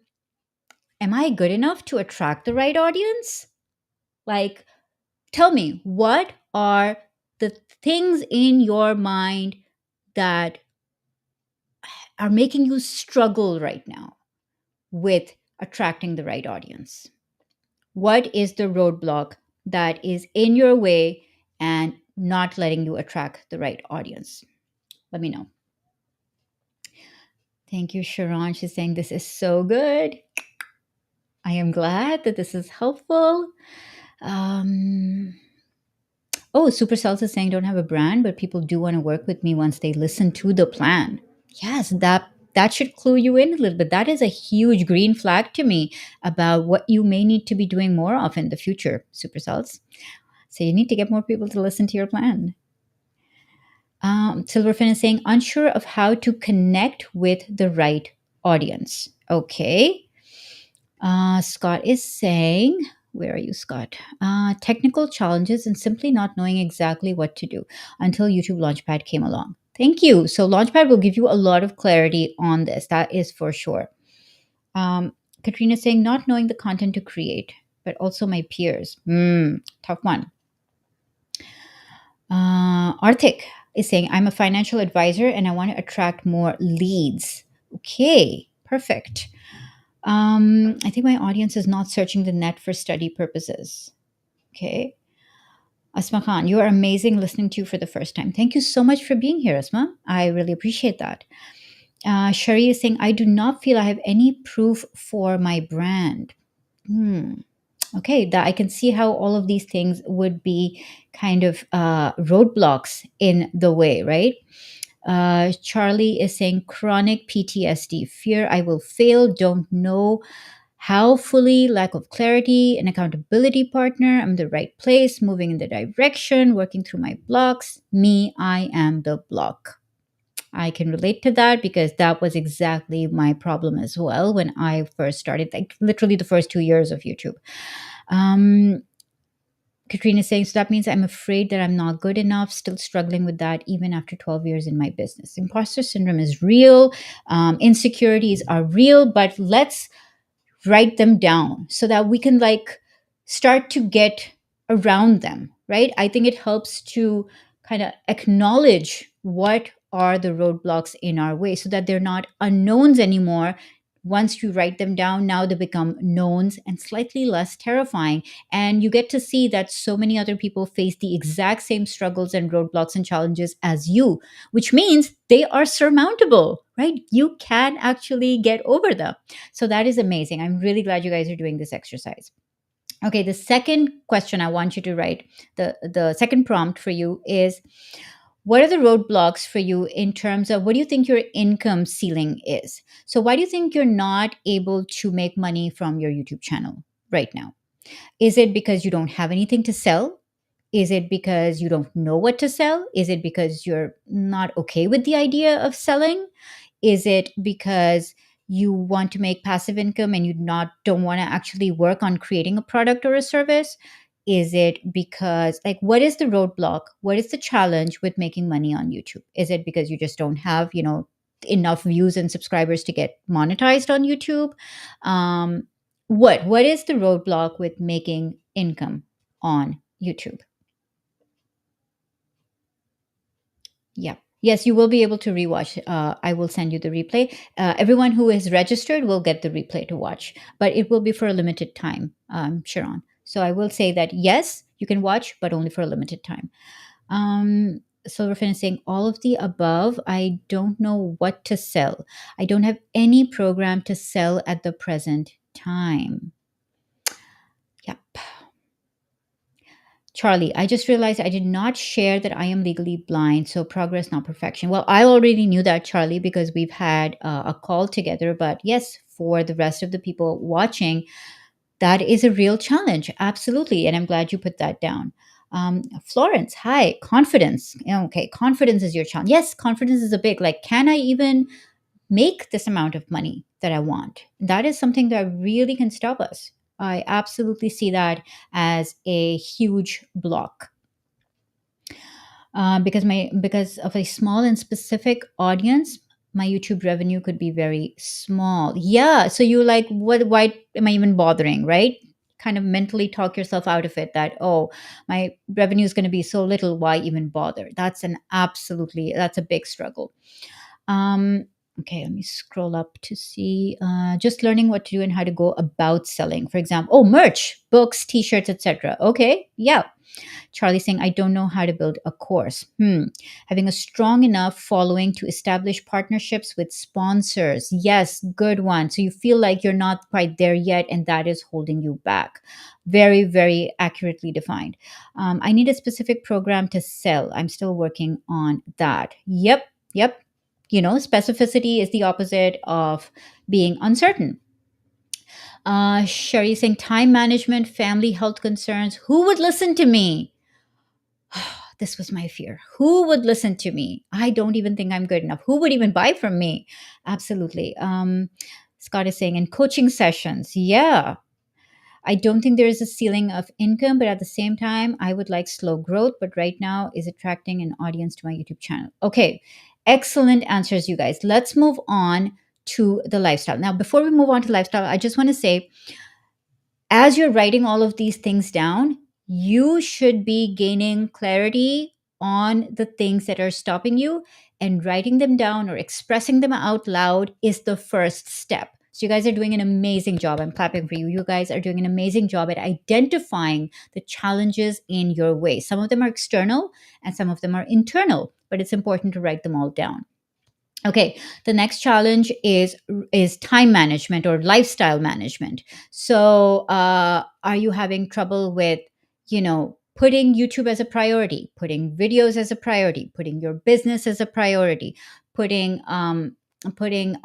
am I good enough to attract the right audience? Like, tell me, what are the things in your mind that are making you struggle right now with attracting the right audience? What is the roadblock that is in your way and not letting you attract the right audience? Let me know. Thank you, Sharon. She's saying this is so good. I am glad that this is helpful. Um, Oh, Supercells is saying don't have a brand, but people do want to work with me once they listen to the plan. Yes, that should clue you in a little bit. That is a huge green flag to me about what you may need to be doing more of in the future, Supercells. So you need to get more people to listen to your plan. Silverfin is saying unsure of how to connect with the right audience. Okay. Scott is saying, where are you, Scott? Technical challenges and simply not knowing exactly what to do until YouTube Launchpad came along. Thank you. So, Launchpad will give you a lot of clarity on this. That is for sure. Katrina is saying, not knowing the content to create, but also my peers. Tough one. Arthik is saying, I'm a financial advisor and I want to attract more leads. Okay, perfect. I think my audience is not searching the net for study purposes. Okay. Asma Khan, you are amazing listening to you for the first time. Thank you so much for being here, Asma. I really appreciate that. Shari is saying, I do not feel I have any proof for my brand. Okay, that I can see how all of these things would be kind of roadblocks in the way, right? Charlie is saying chronic PTSD, fear I will fail, don't know How fully, lack of clarity, an accountability partner, I'm the right place, moving in the direction, working through my blocks. Me, I am the block. I can relate to that because that was exactly my problem as well when I first started, like literally the first 2 years of YouTube. Um, Katrina is saying, so that means I'm afraid that I'm not good enough, still struggling with that even after 12 years in my business. Imposter syndrome is real, insecurities are real, but let's write them down so that we can like start to get around them, right? I think it helps to kind of acknowledge what are the roadblocks in our way so that they're not unknowns anymore. Once you write them down, now they become knowns and slightly less terrifying. And you get to see that so many other people face the exact same struggles and roadblocks and challenges as you, which means they are surmountable, right? You can actually get over them. So that is amazing. I'm really glad you guys are doing this exercise. Okay, the second question I want you to write, the second prompt for you is, what are the roadblocks for you in terms of what do you think your income ceiling is? So why do you think you're not able to make money from your YouTube channel right now? Is it because you don't have anything to sell? Is it because you don't know what to sell? Is it because you're not okay with the idea of selling? Is it because you want to make passive income and you not don't want to actually work on creating a product or a service? Is it because like what is the roadblock? What is the challenge with making money on YouTube? Is it because you just don't have, enough views and subscribers to get monetized on YouTube? What is the roadblock with making income on YouTube? Yeah. Yes, you will be able to rewatch. I will send you the replay. Everyone who is registered will get the replay to watch, but it will be for a limited time, Sharon. So I will say that yes, you can watch, but only for a limited time. So we're finishing all of the above. I don't know what to sell. I don't have any program to sell at the present time. Yep. Charlie, I just realized I did not share that I am legally blind, so progress, not perfection. Well, I already knew that, Charlie, because we've had a call together. But yes, for the rest of the people watching, that is a real challenge. Absolutely. And I'm glad you put that down. Florence, hi, confidence. Okay, confidence is your challenge. Yes, confidence is a big, like, can I even make this amount of money that I want? That is something that really can stop us. I absolutely see that as a huge block. Because of a small and specific audience, my YouTube revenue could be very small. Yeah, so you like what? Why am I even bothering? Right? Kind of mentally talk yourself out of it. That, oh, my revenue is going to be so little. Why even bother? That's a big struggle. Um, okay, let me scroll up to see. Just learning what to do and how to go about selling. For example, oh, merch, books, T-shirts, etc. Okay, yeah. Charlie saying, I don't know how to build a course. Having a strong enough following to establish partnerships with sponsors. Yes, good one. So you feel like you're not quite there yet, and that is holding you back. Very, very accurately defined. I need a specific program to sell. I'm still working on that. Yep, yep. Specificity is the opposite of being uncertain. Sherry saying, time management, family health concerns. Who would listen to me? This was my fear. Who would listen to me? I don't even think I'm good enough. Who would even buy from me? Absolutely. Scott is saying, in coaching sessions, yeah. I don't think there is a ceiling of income, but at the same time, I would like slow growth. But right now, is attracting an audience to my YouTube channel. Okay, excellent answers, you guys. Let's move on to the lifestyle. Now, before we move on to lifestyle, I just want to say, as you're writing all of these things down, you should be gaining clarity on the things that are stopping you, and writing them down or expressing them out loud is the first step. So, you guys are doing an amazing job. I'm clapping for you. You guys are doing an amazing job at identifying the challenges in your way. Some of them are external and some of them are internal, but it's important to write them all down. Okay, the next challenge is time management or lifestyle management. So, are you having trouble with, putting YouTube as a priority, putting videos as a priority, putting your business as a priority, putting putting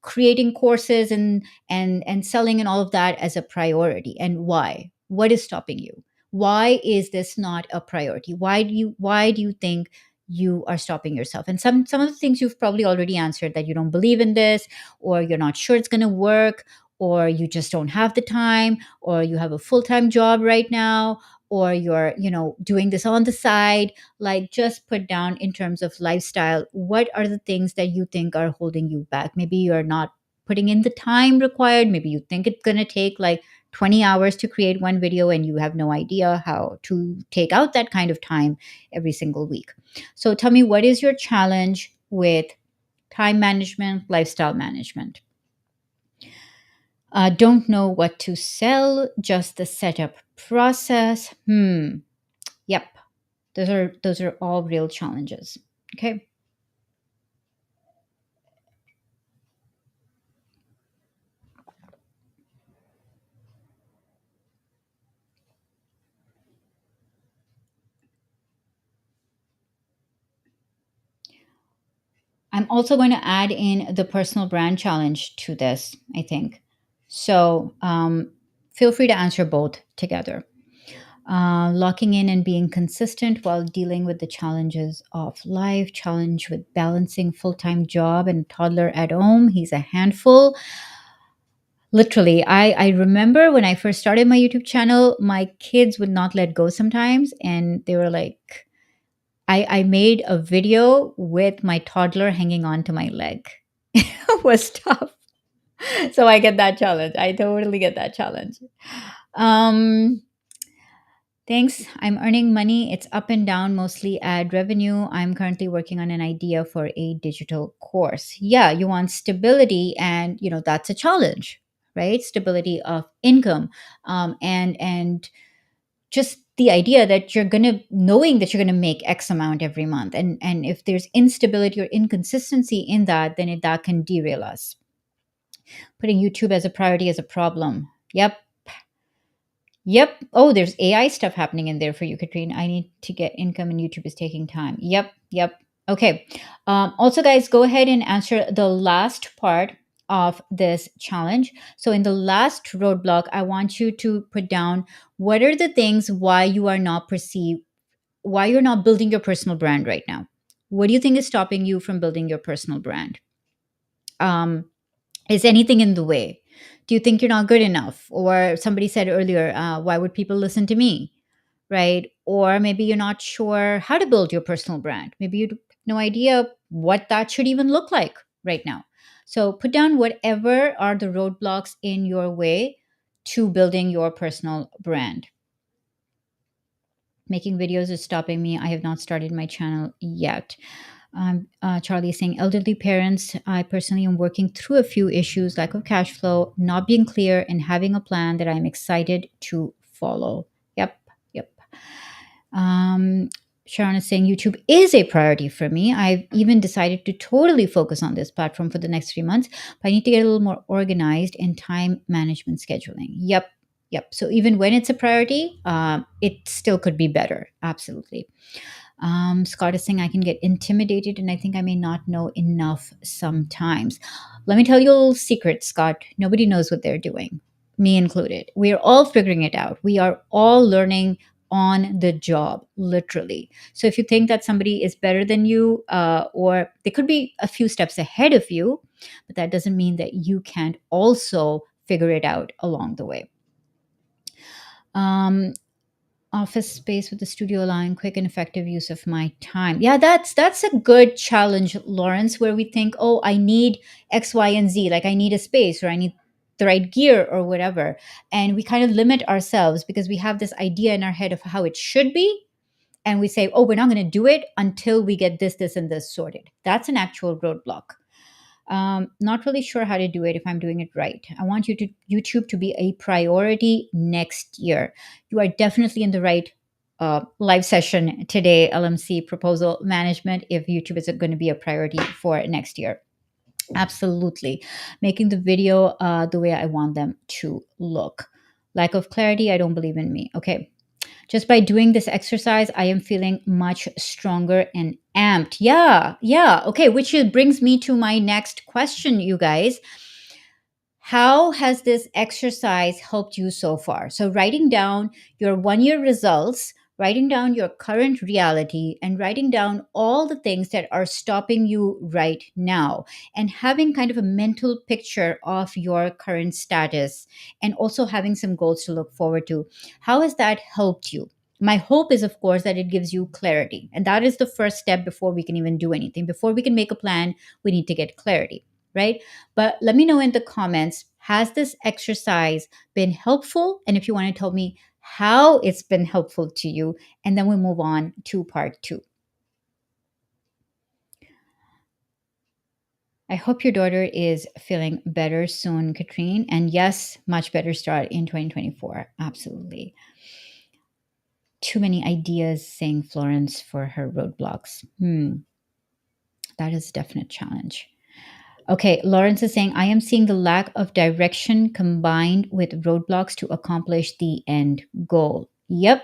creating courses and selling and all of that as a priority, and why? What is stopping you? Why is this not a priority? Why do you think you are stopping yourself? And some of the things you've probably already answered, that you don't believe in this, or you're not sure it's going to work, or you just don't have the time, or you have a full-time job right now, or you're doing this on the side. Like, just put down, in terms of lifestyle, what are the things that you think are holding you back? Maybe you're not putting in the time required. Maybe you think it's going to take like 20 hours to create one video, and you have no idea how to take out that kind of time every single week. So tell me, what is your challenge with time management, lifestyle management? Don't know what to sell, just the setup process. Yep. Those are all real challenges. Okay. I'm also going to add in the personal brand challenge to this, I think. So feel free to answer both together. Locking in and being consistent while dealing with the challenges of life, challenge with balancing full-time job and toddler at home. He's a handful. Literally, I remember when I first started my YouTube channel, my kids would not let go sometimes. And they were like, I made a video with my toddler hanging on to my leg. It was tough. So I get that challenge. I totally get that challenge. Um, Thanks. I'm earning money. It's up and down, mostly ad revenue. I'm currently working on an idea for a digital course. Yeah, you want stability, and that's a challenge, right? Stability of income, and just the idea that knowing that you're gonna make X amount every month, and if there's instability or inconsistency in that, then that can derail us. Putting YouTube as a priority is a problem. Yep. Yep. Oh, there's AI stuff happening in there for you, Katrine. I need to get income, and YouTube is taking time. Yep. Yep. Okay. Also, guys, go ahead and answer the last part of this challenge. So, in the last roadblock, I want you to put down, what are the things why you're not building your personal brand right now? What do you think is stopping you from building your personal brand? Um, is anything in the way? Do you think you're not good enough? Or somebody said earlier, why would people listen to me? Right? Or maybe you're not sure how to build your personal brand. Maybe you have no idea what that should even look like right now. So put down whatever are the roadblocks in your way to building your personal brand. Making videos is stopping me. I have not started my channel yet. Charlie is saying, elderly parents, I personally am working through a few issues, lack of cash flow, not being clear, and having a plan that I'm excited to follow. Yep, yep. Um, Sharon is saying, YouTube is a priority for me. I've even decided to totally focus on this platform for the next 3 months, but I need to get a little more organized in time management scheduling. Yep, yep. So even when it's a priority, it still could be better. Absolutely. Scott is saying, I can get intimidated and I think I may not know enough sometimes. Let me tell you a little secret, Scott. Nobody knows what they're doing, me included. We are all figuring it out. We are all learning on the job, literally. So if you think that somebody is better than you, or they could be a few steps ahead of you, but that doesn't mean that you can't also figure it out along the way. Um, Office space with the studio allowing quick and effective use of my time. Yeah, that's a good challenge, Lawrence, where we think, oh, I need X, Y, and Z, like I need a space, or I need the right gear or whatever. And we kind of limit ourselves because we have this idea in our head of how it should be. And we say, oh, we're not going to do it until we get this, and this sorted. That's an actual roadblock. Not really sure how to do it if I'm doing it right. I want YouTube to be a priority next year. You are definitely in the right live session today, LMC proposal management, if YouTube is going to be a priority for next year. Absolutely. Making the video the way I want them to look. Lack of clarity, I don't believe in me. Okay. Just by doing this exercise, I am feeling much stronger and amped. Yeah, yeah. Okay, brings me to my next question, you guys. How has this exercise helped you so far? So, writing down your 1 year results, writing down your current reality, and writing down all the things that are stopping you right now, and having kind of a mental picture of your current status, and also having some goals to look forward to. How has that helped you? My hope is, of course, that it gives you clarity. And that is the first step before we can even do anything. Before we can make a plan, we need to get clarity, right? But let me know in the comments, has this exercise been helpful? And if you want to tell me how it's been helpful to you, and then we'll move on to part two. I hope your daughter is feeling better soon, Katrine. And yes, much better start in 2024. Absolutely. Too many ideas, saying Florence, for her roadblocks. That is a definite challenge. Okay, Lawrence is saying, I am seeing the lack of direction combined with roadblocks to accomplish the end goal. Yep.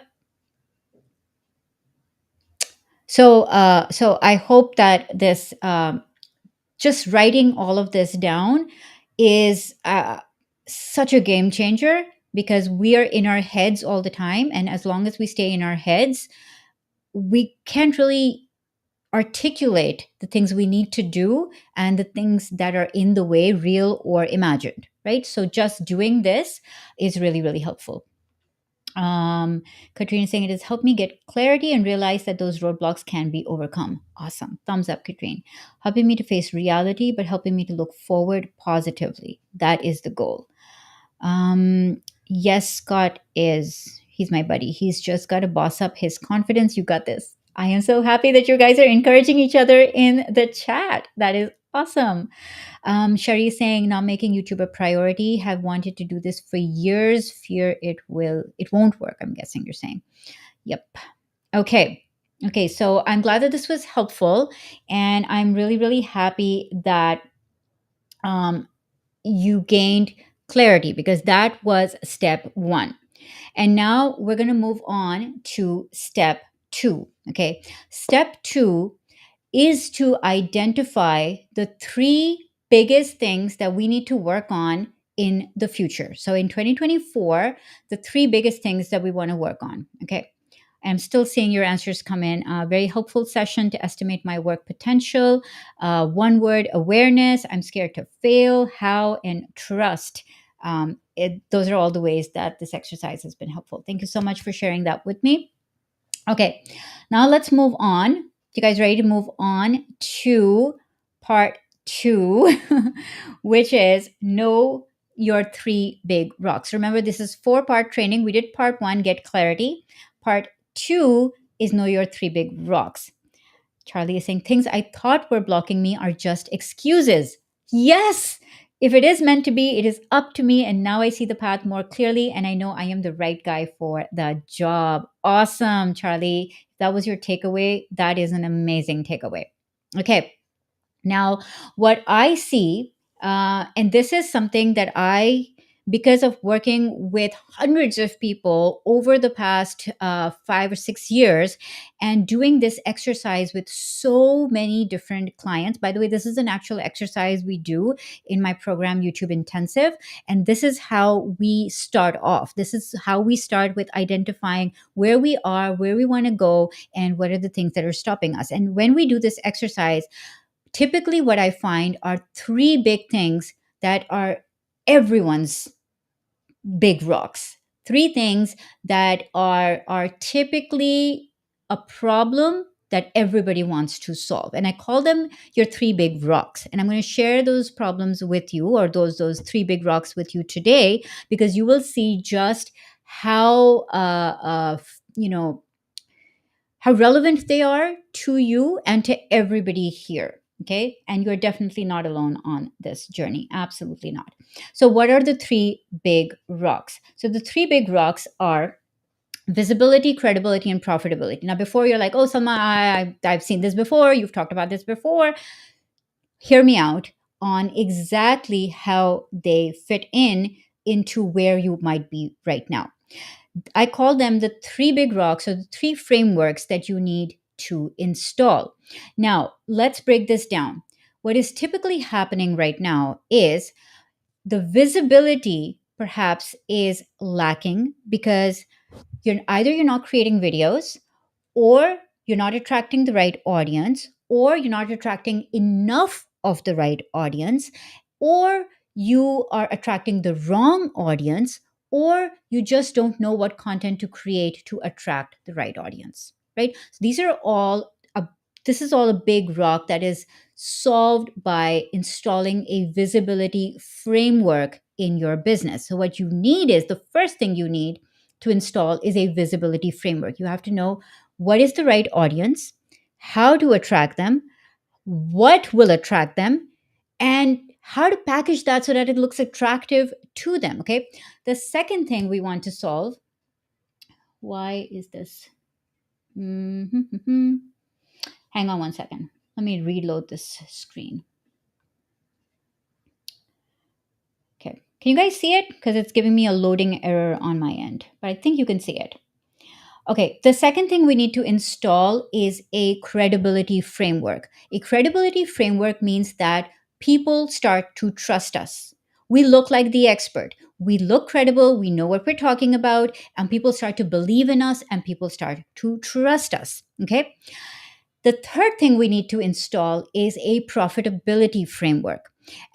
So I hope that this, just writing all of this down is such a game changer, because we are in our heads all the time. And as long as we stay in our heads, we can't really articulate the things we need to do and the things that are in the way, real or imagined, right? So just doing this is really, really helpful. Katrina is saying, it has helped me get clarity and realize that those roadblocks can be overcome. Awesome. Thumbs up, Katrina. Helping me to face reality, but helping me to look forward positively. That is the goal. Yes, Scott is. He's my buddy. He's just got to boss up his confidence. You got this. I am so happy that you guys are encouraging each other in the chat. That is awesome. Sherry is saying, not making YouTube a priority. Have wanted to do this for years. Fear it won't work. I'm guessing you're saying. Yep. Okay. Okay. So I'm glad that this was helpful, and I'm really, really happy that um, you gained clarity, because that was step one. And now we're going to move on to step two. Okay. Step two is to identify the three biggest things that we need to work on in the future. So in 2024, the three biggest things that we want to work on. Okay. I'm still seeing your answers come in. Very helpful session to estimate my work potential. One word, awareness. I'm scared to fail. How, and trust. Those are all the ways that this exercise has been helpful. Thank you so much for sharing that with me. Okay, now let's move on. You guys ready to move on to part two, which is know your three big rocks. Remember, this is 4-part training. We did part one, get clarity. Part two is know your three big rocks. Charlie is saying, things I thought were blocking me are just excuses. Yes, if it is meant to be, it is up to me. And now I see the path more clearly, and I know I am the right guy for the job. Awesome, Charlie. If that was your takeaway, that is an amazing takeaway. Okay. Now, what I see, and this is something that because of working with hundreds of people over the past 5 or 6 years, and doing this exercise with so many different clients. By the way, this is an actual exercise we do in my program, YouTube Intensive. And this is how we start off. This is how we start with identifying where we are, where we want to go, and what are the things that are stopping us. And when we do this exercise, typically what I find are three big things that are everyone's big rocks. Three things that are typically a problem that everybody wants to solve. And I call them your three big rocks. And I'm going to share those problems with you, or those three big rocks with you today, because you will see just how how relevant they are to you and to everybody here. Okay. And you're definitely not alone on this journey. Absolutely not. So, what are the three big rocks? So, the three big rocks are visibility, credibility, and profitability. Now, before you're like, oh, Salma, I've seen this before. You've talked about this before. Hear me out on exactly how they fit into where you might be right now. I call them the three big rocks or the three frameworks that you need to install. Now, let's break this down. What is typically happening right now is the visibility perhaps is lacking because you're not creating videos, or you're not attracting the right audience, or you're not attracting enough of the right audience, or you are attracting the wrong audience, or you just don't know what content to create to attract the right audience, right? So these are all a, this is all a big rock that is solved by installing a visibility framework in your business. So what you need is, the first thing you need to install is a visibility framework. You have to know what is the right audience, how to attract them, what will attract them, and how to package that so that it looks attractive to them. Okay. The second thing we want to solve, why is this? Mhm. Hang on one second. Let me reload this screen. Okay. Can you guys see it? Because it's giving me a loading error on my end, but I think you can see it. Okay, the second thing we need to install is a credibility framework. A credibility framework means that people start to trust us. We look like the expert. We look credible. We know what we're talking about, and people start to believe in us and people start to trust us. Okay. The third thing we need to install is a profitability framework.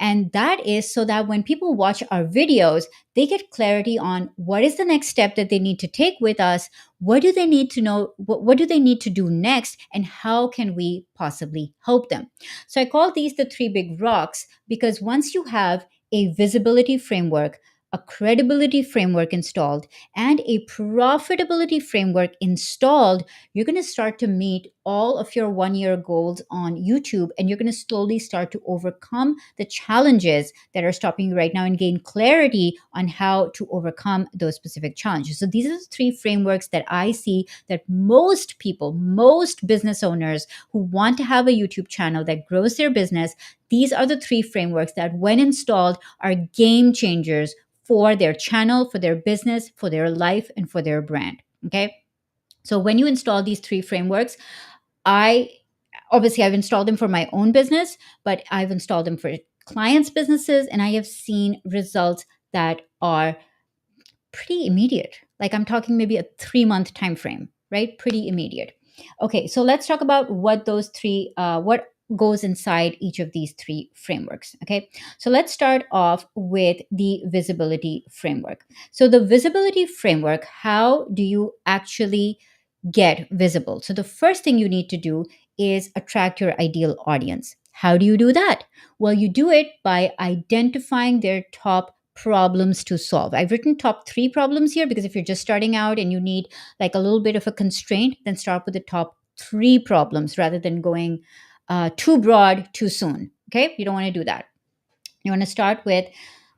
And that is so that when people watch our videos, they get clarity on what is the next step that they need to take with us. What do they need to know? What do they need to do next? And how can we possibly help them? So I call these the three big rocks because once you have a visibility framework, a credibility framework installed, and a profitability framework installed, you're going to start to meet all of your 1 year goals on YouTube, and you're going to slowly start to overcome the challenges that are stopping you right now and gain clarity on how to overcome those specific challenges. So these are the three frameworks that I see that most people, most business owners who want to have a YouTube channel that grows their business, these are the three frameworks that when installed are game changers for their channel, for their business, for their life, and for their brand. Okay. So when you install these three frameworks, I obviously I've installed them for my own business, but I've installed them for clients' businesses, and I have seen results that are pretty immediate. Like I'm talking maybe a 3 month time frame, right? Pretty immediate. Okay, so let's talk about what goes inside each of these three frameworks. Okay, so let's start off with the visibility framework. So the visibility framework, how do you actually get visible? So the first thing you need to do is attract your ideal audience. How do you do that? Well, you do it by identifying their top problems to solve. I've written top three problems here because if you're just starting out and you need like a little bit of a constraint, then start with the top three problems rather than going too broad too soon. Okay, you don't want to do that. You want to start with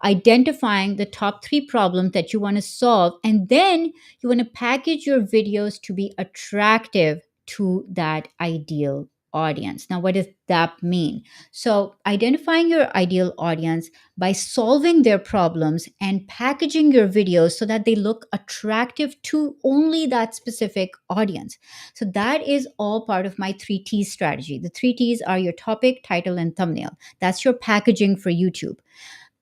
identifying the top three problems that you want to solve, and then you want to package your videos to be attractive to that ideal audience. Now, what does that mean? So, identifying your ideal audience by solving their problems and packaging your videos so that they look attractive to only that specific audience. So, that is all part of my 3T's strategy. The 3T's are your topic, title, and thumbnail. That's your packaging for YouTube.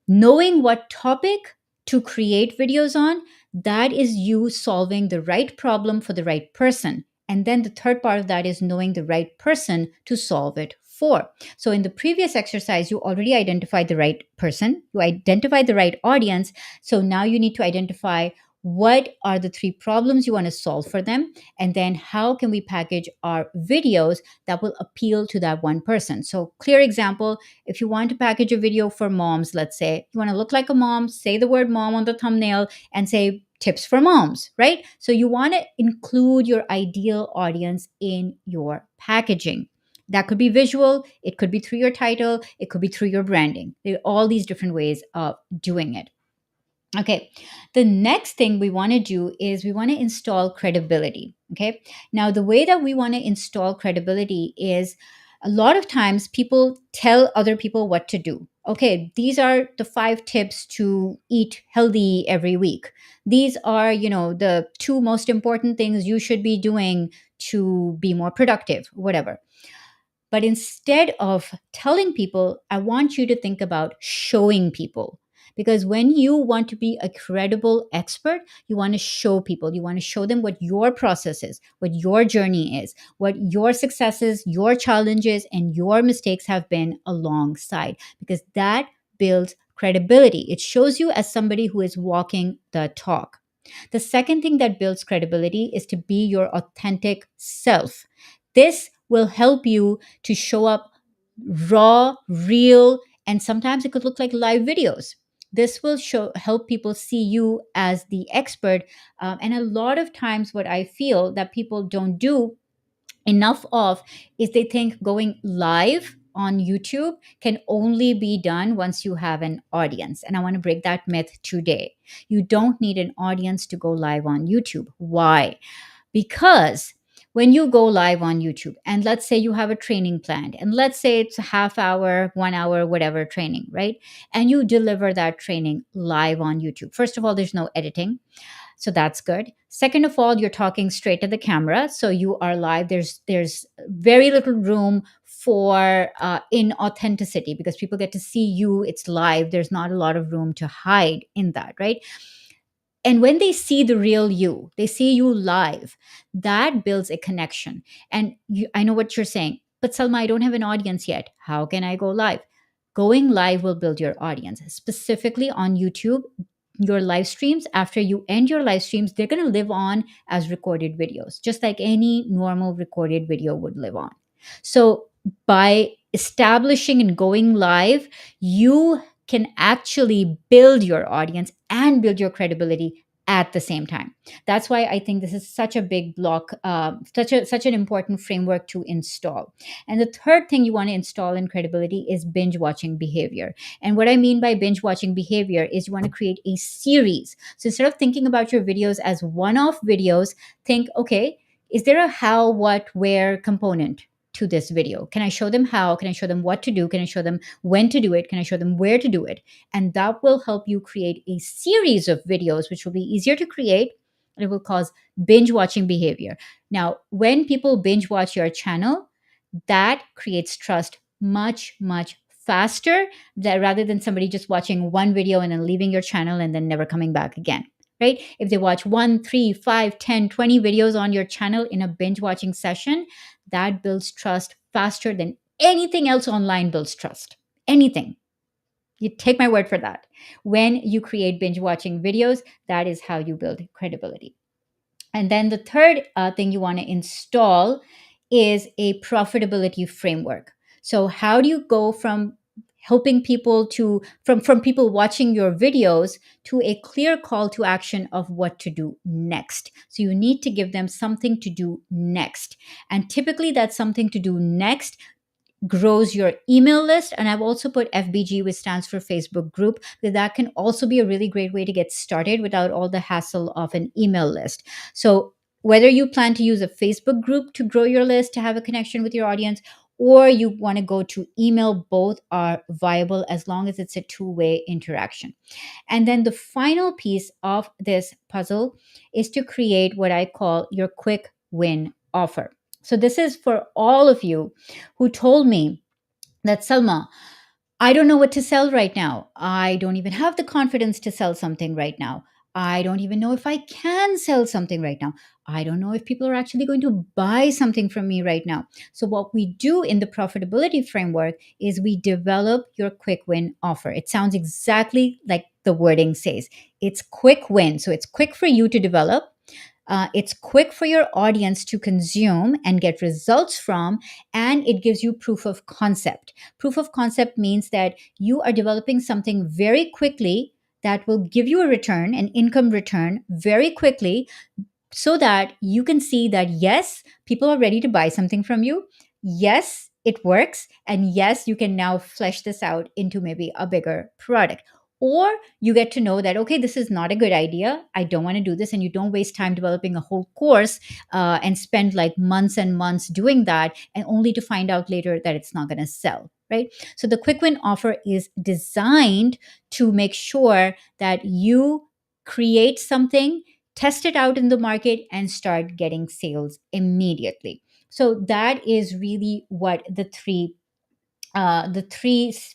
Knowing what topic to create videos on, that is you solving the right problem for the right person. And then the third part of that is knowing the right person to solve it for. So in the previous exercise, you already identified the right person, you identified the right audience. So now you need to identify what are the three problems you want to solve for them, and then how can we package our videos that will appeal to that one person. So clear example, if you want to package a video for moms, let's say you want to look like a mom, say the word mom on the thumbnail and say tips for moms, right? So you want to include your ideal audience in your packaging. That could be visual, it could be through your title, it could be through your branding. There are all these different ways of doing it. Okay, the next thing we want to do is we want to install credibility. Okay, now the way that we want to install credibility is a lot of times people tell other people what to do. Okay, these are the 5 tips to eat healthy every week. These are, the two most important things you should be doing to be more productive, whatever. But instead of telling people, I want you to think about showing people. Because when you want to be a credible expert, you want to show people, you want to show them what your process is, what your journey is, what your successes, your challenges, and your mistakes have been alongside, because that builds credibility. It shows you as somebody who is walking the talk. The second thing that builds credibility is to be your authentic self. This will help you to show up raw, real, and sometimes it could look like live videos. This will help people see you as the expert. And a lot of times, what I feel that people don't do enough of is they think going live on YouTube can only be done once you have an audience. And I want to break that myth today. You don't need an audience to go live on YouTube. Why? Because when you go live on YouTube, and let's say you have a training planned, and let's say it's a half hour, 1 hour, whatever training, right? And you deliver that training live on YouTube. First of all, there's no editing. So that's good. Second of all, you're talking straight to the camera. So you are live. There's very little room for inauthenticity because people get to see you. It's live. There's not a lot of room to hide in that, right? And when they see the real you, they see you live, that builds a connection. And I know what you're saying, but Salma, I don't have an audience yet. How can I go live? Going live will build your audience. Specifically on YouTube, your live streams, after you end your live streams, they're going to live on as recorded videos, just like any normal recorded video would live on. So by establishing and going live, you can actually build your audience and build your credibility at the same time. That's why I think this is such a big block, such an important framework to install. And the third thing you want to install in credibility is binge watching behavior. And what I mean by binge watching behavior is you want to create a series. So instead of thinking about your videos as one-off videos, think, okay, is there a how, what, where component to this video? Can I show them how? Can I show them what to do? Can I show them when to do it? Can I show them where to do it? And that will help you create a series of videos, which will be easier to create and it will cause binge watching behavior. Now, when people binge watch your channel, that creates trust much, much faster that rather than somebody just watching one video and then leaving your channel and then never coming back again. Right? If they watch 1, 3, 5, 10, 20 videos on your channel in a binge watching session, that builds trust faster than anything else online builds trust. Anything. You take my word for that. When you create binge watching videos, that is how you build credibility. And then the third thing you want to install is a profitability framework. So how do you go from helping people to from people watching your videos to a clear call to action of what to do next? So you need to give them something to do next. And typically that something to do next grows your email list. And I've also put FBG, which stands for Facebook group, because that can also be a really great way to get started without all the hassle of an email list. So whether you plan to use a Facebook group to grow your list, to have a connection with your audience, or you want to go to email, both are viable as long as it's a two-way interaction. And then the final piece of this puzzle is to create what I call your quick win offer. So this is for all of you who told me that, Salma, I don't know what to sell right now. I don't even have the confidence to sell something right now. I don't even know if I can sell something right now. I don't know if people are actually going to buy something from me right now. So, what we do in the profitability framework is we develop your quick win offer. It sounds exactly like the wording says. It's quick win. So, it's quick for you to develop. It's quick for your audience to consume and get results from, and it gives you proof of concept. Proof of concept means that you are developing something very quickly that will give you a return, an income return very quickly, so that you can see that yes, people are ready to buy something from you. Yes, it works. And yes, you can now flesh this out into maybe a bigger product. Or you get to know that, okay, this is not a good idea. I don't want to do this. And you don't waste time developing a whole course and spend like months and months doing that, and only to find out later that it's not going to sell, right? So the quick win offer is designed to make sure that you create something, test it out in the market, and start getting sales immediately. So that is really what the three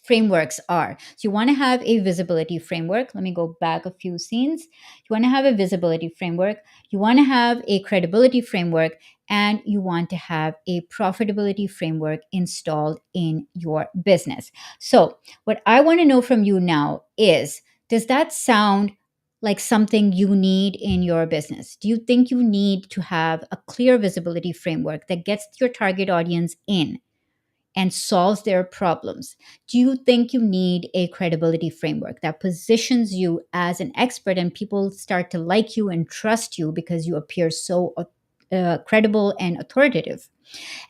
frameworks are. So you want to have a visibility framework. Let me go back a few scenes. You want to have a visibility framework. You want to have a credibility framework, and you want to have a profitability framework installed in your business. So what I want to know from you now is, does that sound like something you need in your business? Do you think you need to have a clear visibility framework that gets your target audience in and solves their problems? Do you think you need a credibility framework that positions you as an expert and people start to like you and trust you because you appear so credible and authoritative?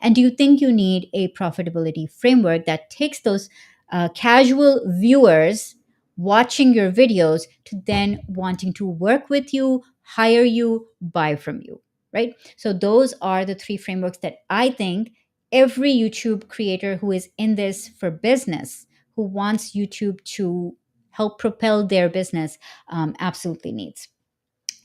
And do you think you need a profitability framework that takes those casual viewers watching your videos to then wanting to work with you, hire you, buy from you, right? So, those are the three frameworks that I think every YouTube creator who is in this for business, who wants YouTube to help propel their business, absolutely needs.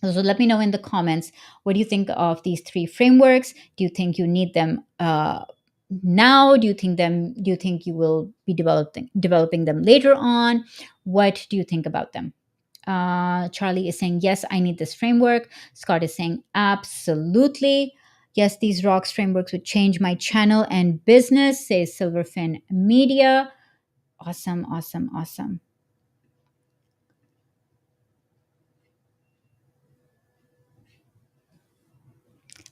So let me know in the comments, what do you think of these three frameworks? Do you think you need them now? Do you think you will be developing them later on? What do you think about them? Charlie is saying, yes, I need this framework. Scott is saying, absolutely. Yes, these rocks frameworks would change my channel and business, says Silverfin Media. Awesome, awesome, awesome.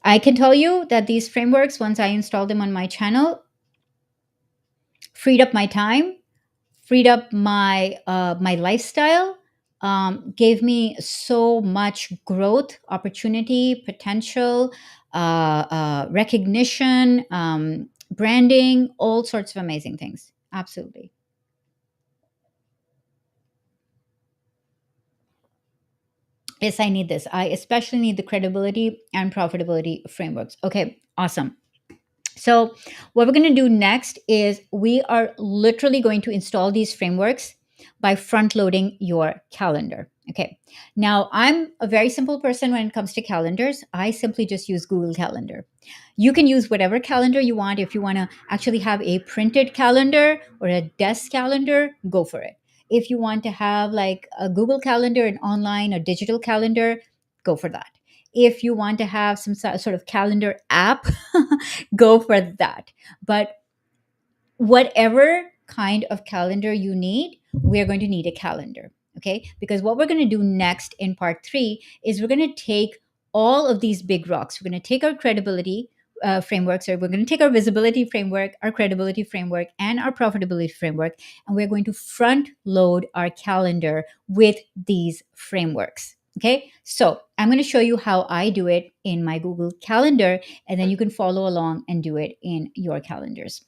I can tell you that these frameworks, once I installed them on my channel, freed up my time, freed up my lifestyle, gave me so much growth, opportunity, potential, recognition, branding, all sorts of amazing things. Absolutely. Yes, I need this. I especially need the credibility and profitability frameworks. Okay, awesome. So, what we're going to do next is we are literally going to install these frameworks by front loading your calendar. Okay. Now, I'm a very simple person when it comes to calendars. I simply just use Google Calendar. You can use whatever calendar you want. If you want to actually have a printed calendar or a desk calendar, go for it. If you want to have like a Google Calendar, an online or digital calendar, go for that. If you want to have some sort of calendar app, go for that. But whatever kind of calendar you need, we're going to need a calendar. Okay. Because what we're going to do next in part three is we're going to take all of these big rocks. We're going to take our credibility frameworks, or we're going to take our visibility framework, our credibility framework, and our profitability framework, and we're going to front load our calendar with these frameworks. Okay. So I'm going to show you how I do it in my Google Calendar, and then you can follow along and do it in your calendars.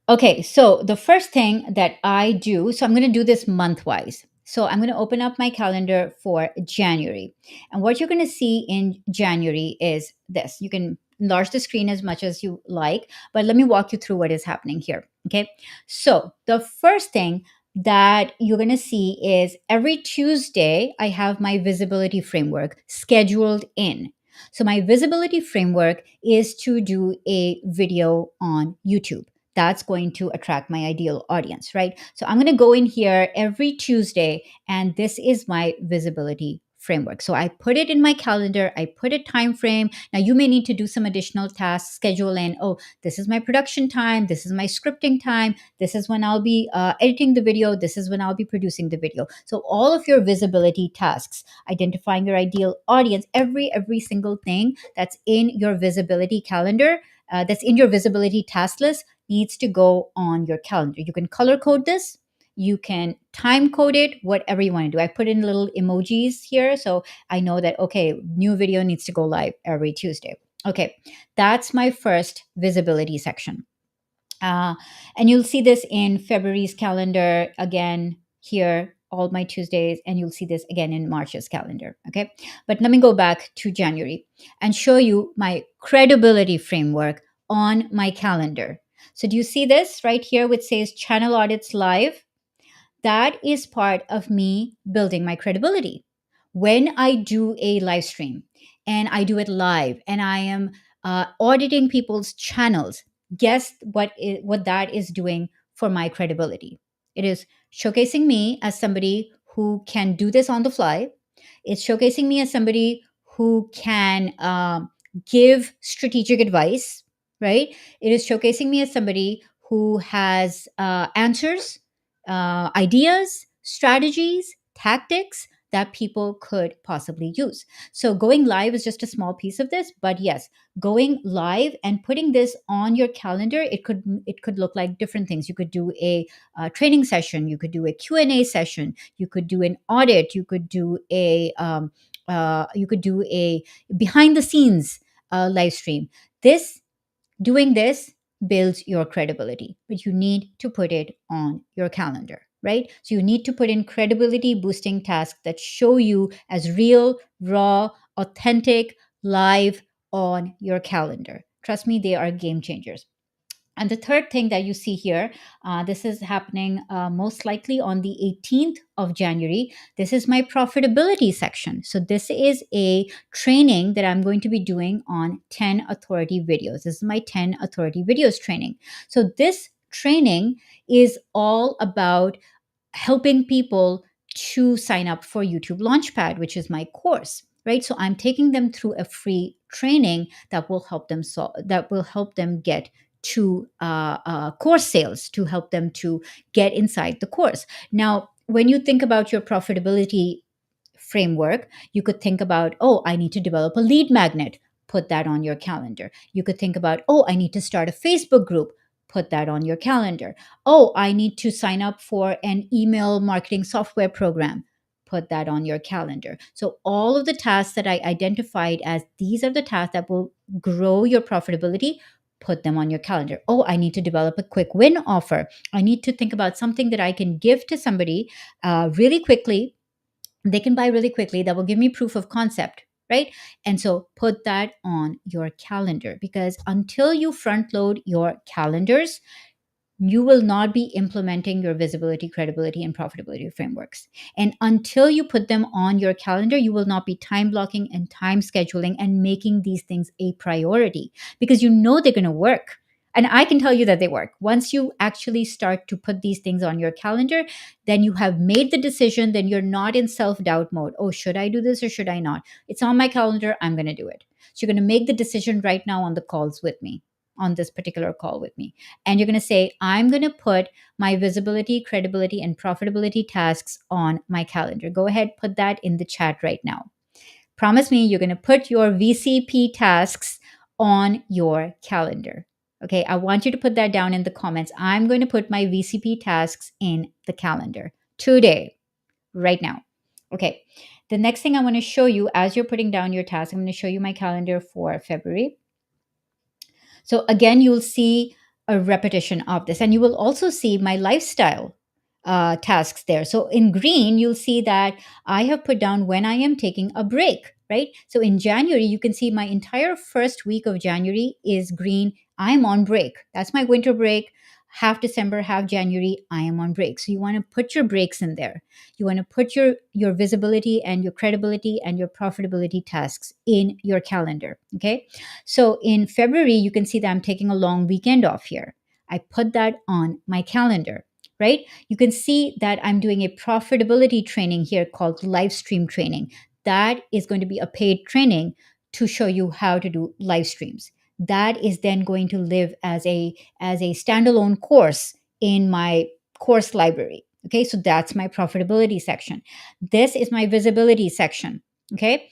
Okay, so the first thing that I do, so I'm going to do this month wise. So I'm going to open up my calendar for January. And what you're going to see in January is this. You can enlarge the screen as much as you like, but let me walk you through what is happening here. Okay, so the first thing that you're going to see is every Tuesday, I have my visibility framework scheduled in. So my visibility framework is to do a video on YouTube. That's going to attract my ideal audience, right? So I'm going to go in here every Tuesday, and this is my visibility framework. So I put it in my calendar, I put a time frame. Now you may need to do some additional tasks, schedule in, oh, this is my production time, this is my scripting time, this is when I'll be editing the video, this is when I'll be producing the video. So all of your visibility tasks, identifying your ideal audience, every single thing that's in your visibility calendar, that's in your visibility task list, needs to go on your calendar. You can color code this, you can time code it, whatever you want to do. I put in little emojis here so I know that, okay, new video needs to go live every Tuesday. Okay, that's my first visibility section. And you'll see this in February's calendar again. here all my Tuesdays, and you'll see this again in March's calendar. Okay. But let me go back to January and show you my credibility framework on my calendar. So, do you see this right here, which says Channel Audits Live? That is part of me building my credibility. When I do a live stream and I do it live and I am auditing people's channels, guess what that is doing for my credibility? It is showcasing me as somebody who can do this on the fly. It's showcasing me as somebody who can give strategic advice, right? It is showcasing me as somebody who has answers, ideas, strategies, tactics that people could possibly use. So going live is just a small piece of this, but yes, going live and putting this on your calendar, it could look like different things. You could do a training session, you could do a Q&A session, you could do an audit, you could do a behind the scenes live stream. This Doing this builds your credibility, but you need to put it on your calendar, right? So you need to put in credibility boosting tasks that show you as real, raw, authentic, live on your calendar. Trust me, they are game changers. And the third thing that you see here, this is happening most likely on the 18th of January. This is my profitability section. So, this is a training that I'm going to be doing on 10 authority videos. This is my 10 authority videos training. So, this training is all about helping people to sign up for YouTube Launchpad, which is my course, right? So I'm taking them through a free training that will help them get to course sales, to help them to get inside the course. Now, when you think about your profitability framework, you could think about, oh, I need to develop a lead magnet. Put that on your calendar. You could think about, oh, I need to start a Facebook group. Put that on your calendar. Oh, I need to sign up for an email marketing software program. Put that on your calendar. So, all of the tasks that I identified as these are the tasks that will grow your profitability, put them on your calendar. Oh, I need to develop a quick win offer. I need to think about something that I can give to somebody really quickly. They can buy really quickly, that will give me proof of concept, right? And so put that on your calendar, because until you front load your calendars, you will not be implementing your visibility, credibility, and profitability frameworks. And until you put them on your calendar, you will not be time blocking and time scheduling and making these things a priority, because you know they're going to work. And I can tell you that they work. Once you actually start to put these things on your calendar, then you have made the decision, then you're not in self doubt mode. Oh, should I do this or should I not? It's on my calendar. I'm going to do it. So you're going to make the decision right now on the calls with me, on this particular call with me. And you're going to say, I'm going to put my visibility, credibility, and profitability tasks on my calendar. Go ahead, put that in the chat right now. Promise me you're going to put your VCP tasks on your calendar. Okay, I want you to put that down in the comments. I'm going to put my VCP tasks in the calendar today, right now. Okay, the next thing I want to show you as you're putting down your task, I'm going to show you my calendar for February. So again, you'll see a repetition of this, and you will also see my lifestyle tasks there. So in green, you'll see that I have put down when I am taking a break, right? So in January, you can see my entire first week of January is green. I'm on break. That's my winter break. Half December, half January, I am on break. So you want to put your breaks in there. You want to put your visibility and your credibility and your profitability tasks in your calendar. Okay. So in February, you can see that I'm taking a long weekend off here. I put that on my calendar, right? You can see that I'm doing a profitability training here called live stream training. That is going to be a paid training to show you how to do live streams. That is then going to live as a standalone course in my course library. Okay, so that's my profitability section. This is my visibility section. Okay.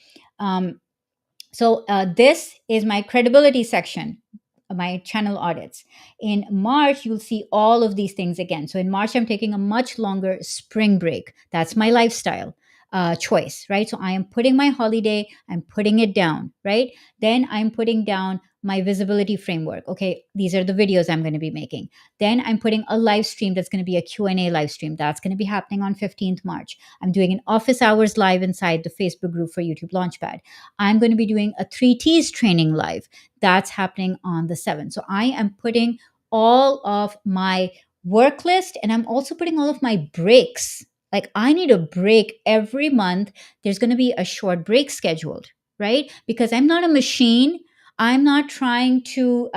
So this is my credibility section, my channel audits. In March, you'll see all of these things again. So in March, I'm taking a much longer spring break. That's my lifestyle choice, right? So I am putting my holiday, I'm putting it down, right? Then I'm putting down my visibility framework. Okay, these are the videos I'm going to be making. Then I'm putting a live stream that's going to be a Q&A live stream. That's going to be happening on 15th March. I'm doing an office hours live inside the Facebook group for YouTube Launchpad. I'm going to be doing a 3Ts training live. That's happening on the 7th. So I am putting all of my work list, and I'm also putting all of my breaks. Like, I need a break every month. There's going to be a short break scheduled, right? Because I'm not a machine. I'm not trying to,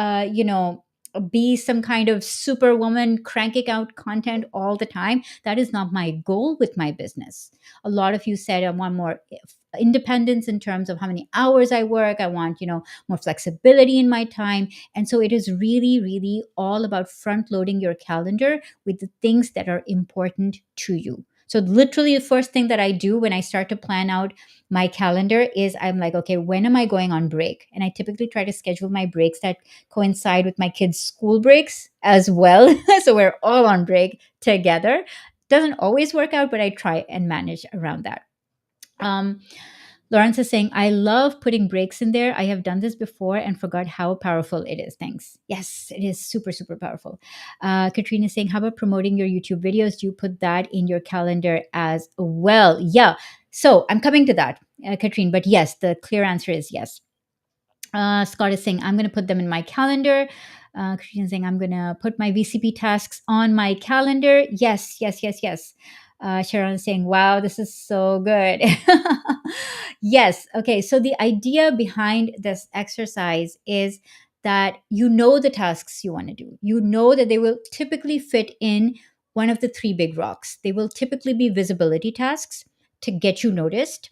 be some kind of superwoman cranking out content all the time. That is not my goal with my business. A lot of you said I want more independence in terms of how many hours I work. I want, more flexibility in my time. And so it is really, really all about front loading your calendar with the things that are important to you. So literally the first thing that I do when I start to plan out my calendar is I'm like, okay, when am I going on break? And I typically try to schedule my breaks that coincide with my kids' school breaks as well. So we're all on break together. Doesn't always work out, but I try and manage around that. Um, Lawrence is saying, I love putting breaks in there. I have done this before and forgot how powerful it is. Thanks. Yes, it is super, super powerful. Katrina is saying, how about promoting your YouTube videos? Do you put that in your calendar as well? Yeah. So I'm coming to that, Katrine. But yes, the clear answer is yes. Scott is saying, I'm going to put them in my calendar. Christian is saying, I'm going to put my VCP tasks on my calendar. Yes, yes, yes, yes. Sharon is saying, wow, this is so good. Yes. Okay. So the idea behind this exercise is that you know the tasks you want to do. You know that they will typically fit in one of the three big rocks. They will typically be visibility tasks to get you noticed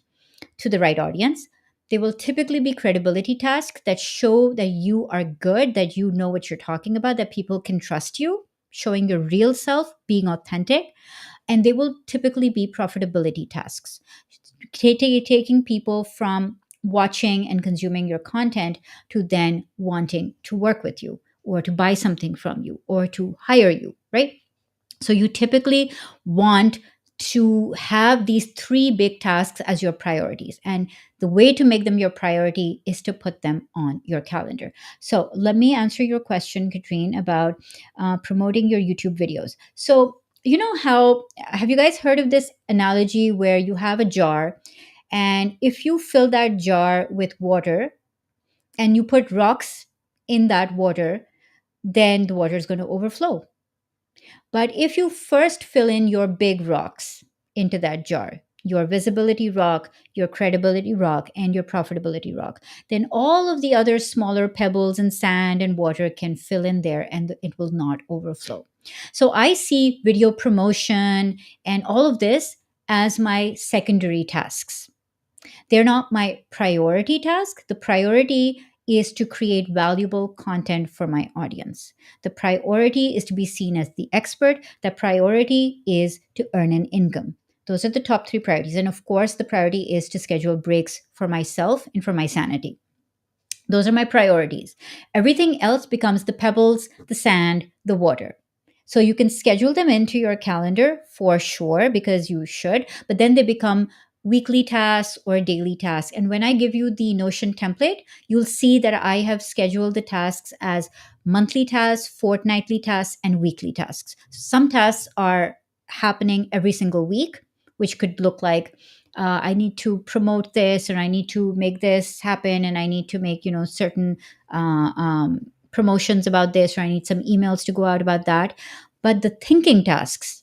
to the right audience. They will typically be credibility tasks that show that you are good, that you know what you're talking about, that people can trust you, showing your real self, being authentic. And they will typically be profitability tasks, taking people from watching and consuming your content to then wanting to work with you or to buy something from you or to hire you, right? So you typically want to have these three big tasks as your priorities. And the way to make them your priority is to put them on your calendar. So let me answer your question, Katrine, about promoting your YouTube videos. So, you know how, have you guys heard of this analogy where you have a jar, and if you fill that jar with water and you put rocks in that water, then the water is going to overflow. But if you first fill in your big rocks into that jar, your visibility rock, your credibility rock, and your profitability rock, then all of the other smaller pebbles and sand and water can fill in there and it will not overflow. So I see video promotion and all of this as my secondary tasks. They're not my priority task. The priority is to create valuable content for my audience. The priority is to be seen as the expert. The priority is to earn an income. Those are the top three priorities. And of course, the priority is to schedule breaks for myself and for my sanity. Those are my priorities. Everything else becomes the pebbles, the sand, the water. So you can schedule them into your calendar for sure because you should, but then they become weekly tasks or daily tasks. And when I give you the Notion template, you'll see that I have scheduled the tasks as monthly tasks, fortnightly tasks, and weekly tasks. Some tasks are happening every single week, which could look like I need to promote this, or I need to make this happen, and I need to make certain promotions about this, or I need some emails to go out about that. But the thinking tasks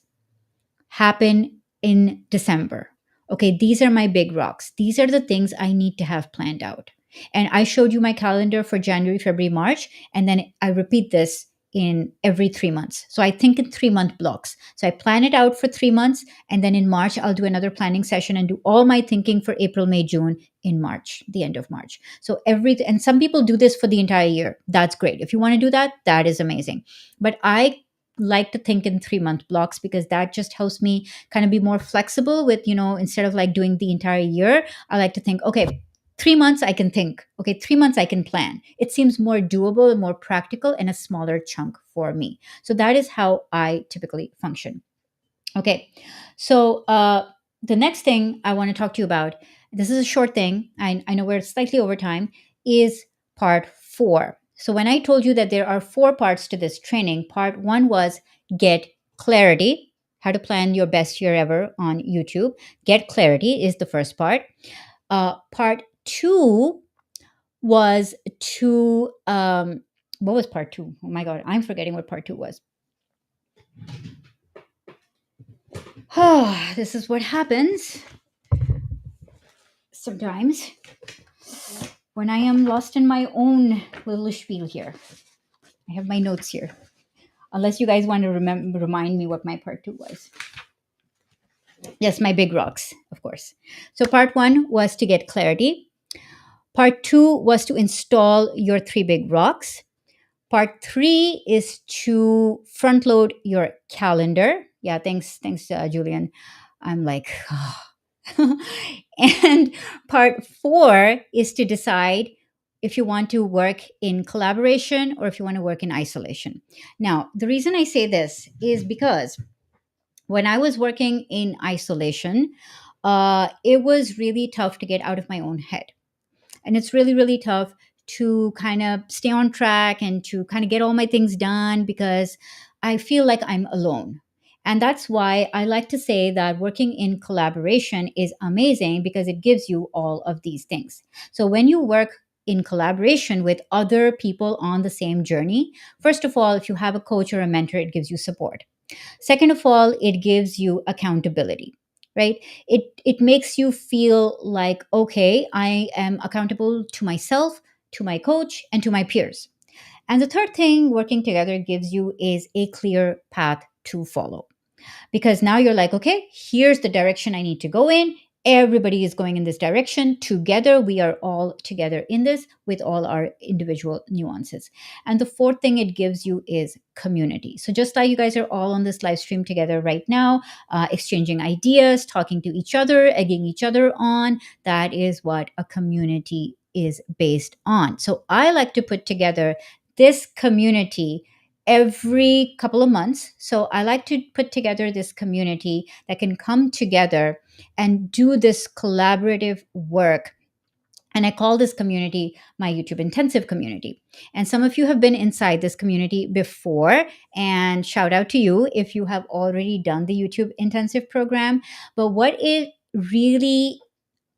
happen in December. Okay, these are my big rocks. These are the things I need to have planned out. And I showed you my calendar for January, February, March, and then I repeat this in every 3 months. So I think in 3 month blocks. So I plan it out for 3 months, and then in March, I'll do another planning session and do all my thinking for April, May, June in March, the end of March. So and some people do this for the entire year. That's great. If you want to do that, that is amazing. But I like to think in 3 month blocks because that just helps me kind of be more flexible with, instead of like doing the entire year, I like to think, okay, 3 months I can think. Okay, 3 months I can plan. It seems more doable and more practical and a smaller chunk for me. So that is how I typically function. Okay, so the next thing I want to talk to you about, this is a short thing. I know we're slightly over time, is part 4. So when I told you that there are 4 parts to this training, part 1 was get clarity, how to plan your best year ever on YouTube. Get clarity is the first part. Part 2 was to what was part 2? Oh my god, I'm forgetting what part 2 was. This is what happens sometimes when I am lost in my own little spiel here. I have my notes here. Unless you guys want to remind me what my part 2 was. Yes, my big rocks, of course. So part 1 was to get clarity. Part 2 was to install your 3 big rocks. Part 3 is to front load your calendar. Yeah, thanks, Julian. I'm like, and part 4 is to decide if you want to work in collaboration or if you want to work in isolation. Now, the reason I say this is because when I was working in isolation, it was really tough to get out of my own head. And it's really, really tough to kind of stay on track and to kind of get all my things done because I feel like I'm alone. And that's why I like to say that working in collaboration is amazing because it gives you all of these things. So when you work in collaboration with other people on the same journey, first of all, if you have a coach or a mentor, it gives you support. Second of all, it gives you accountability, right? It makes you feel like, okay, I am accountable to myself, to my coach, and to my peers. And the third thing working together gives you is a clear path to follow because now you're like, okay, here's the direction I need to go in. Everybody is going in this direction together. We are all together in this with all our individual nuances. And the fourth thing it gives you is community. So just like you guys are all on this live stream together right now, exchanging ideas, talking to each other, egging each other on, that is what a community is based on. So I like to put together this community every couple of months. So I like to put together this community that can come together and do this collaborative work. And I call this community my YouTube Intensive community. And some of you have been inside this community before. And shout out to you if you have already done the YouTube Intensive program. But what it really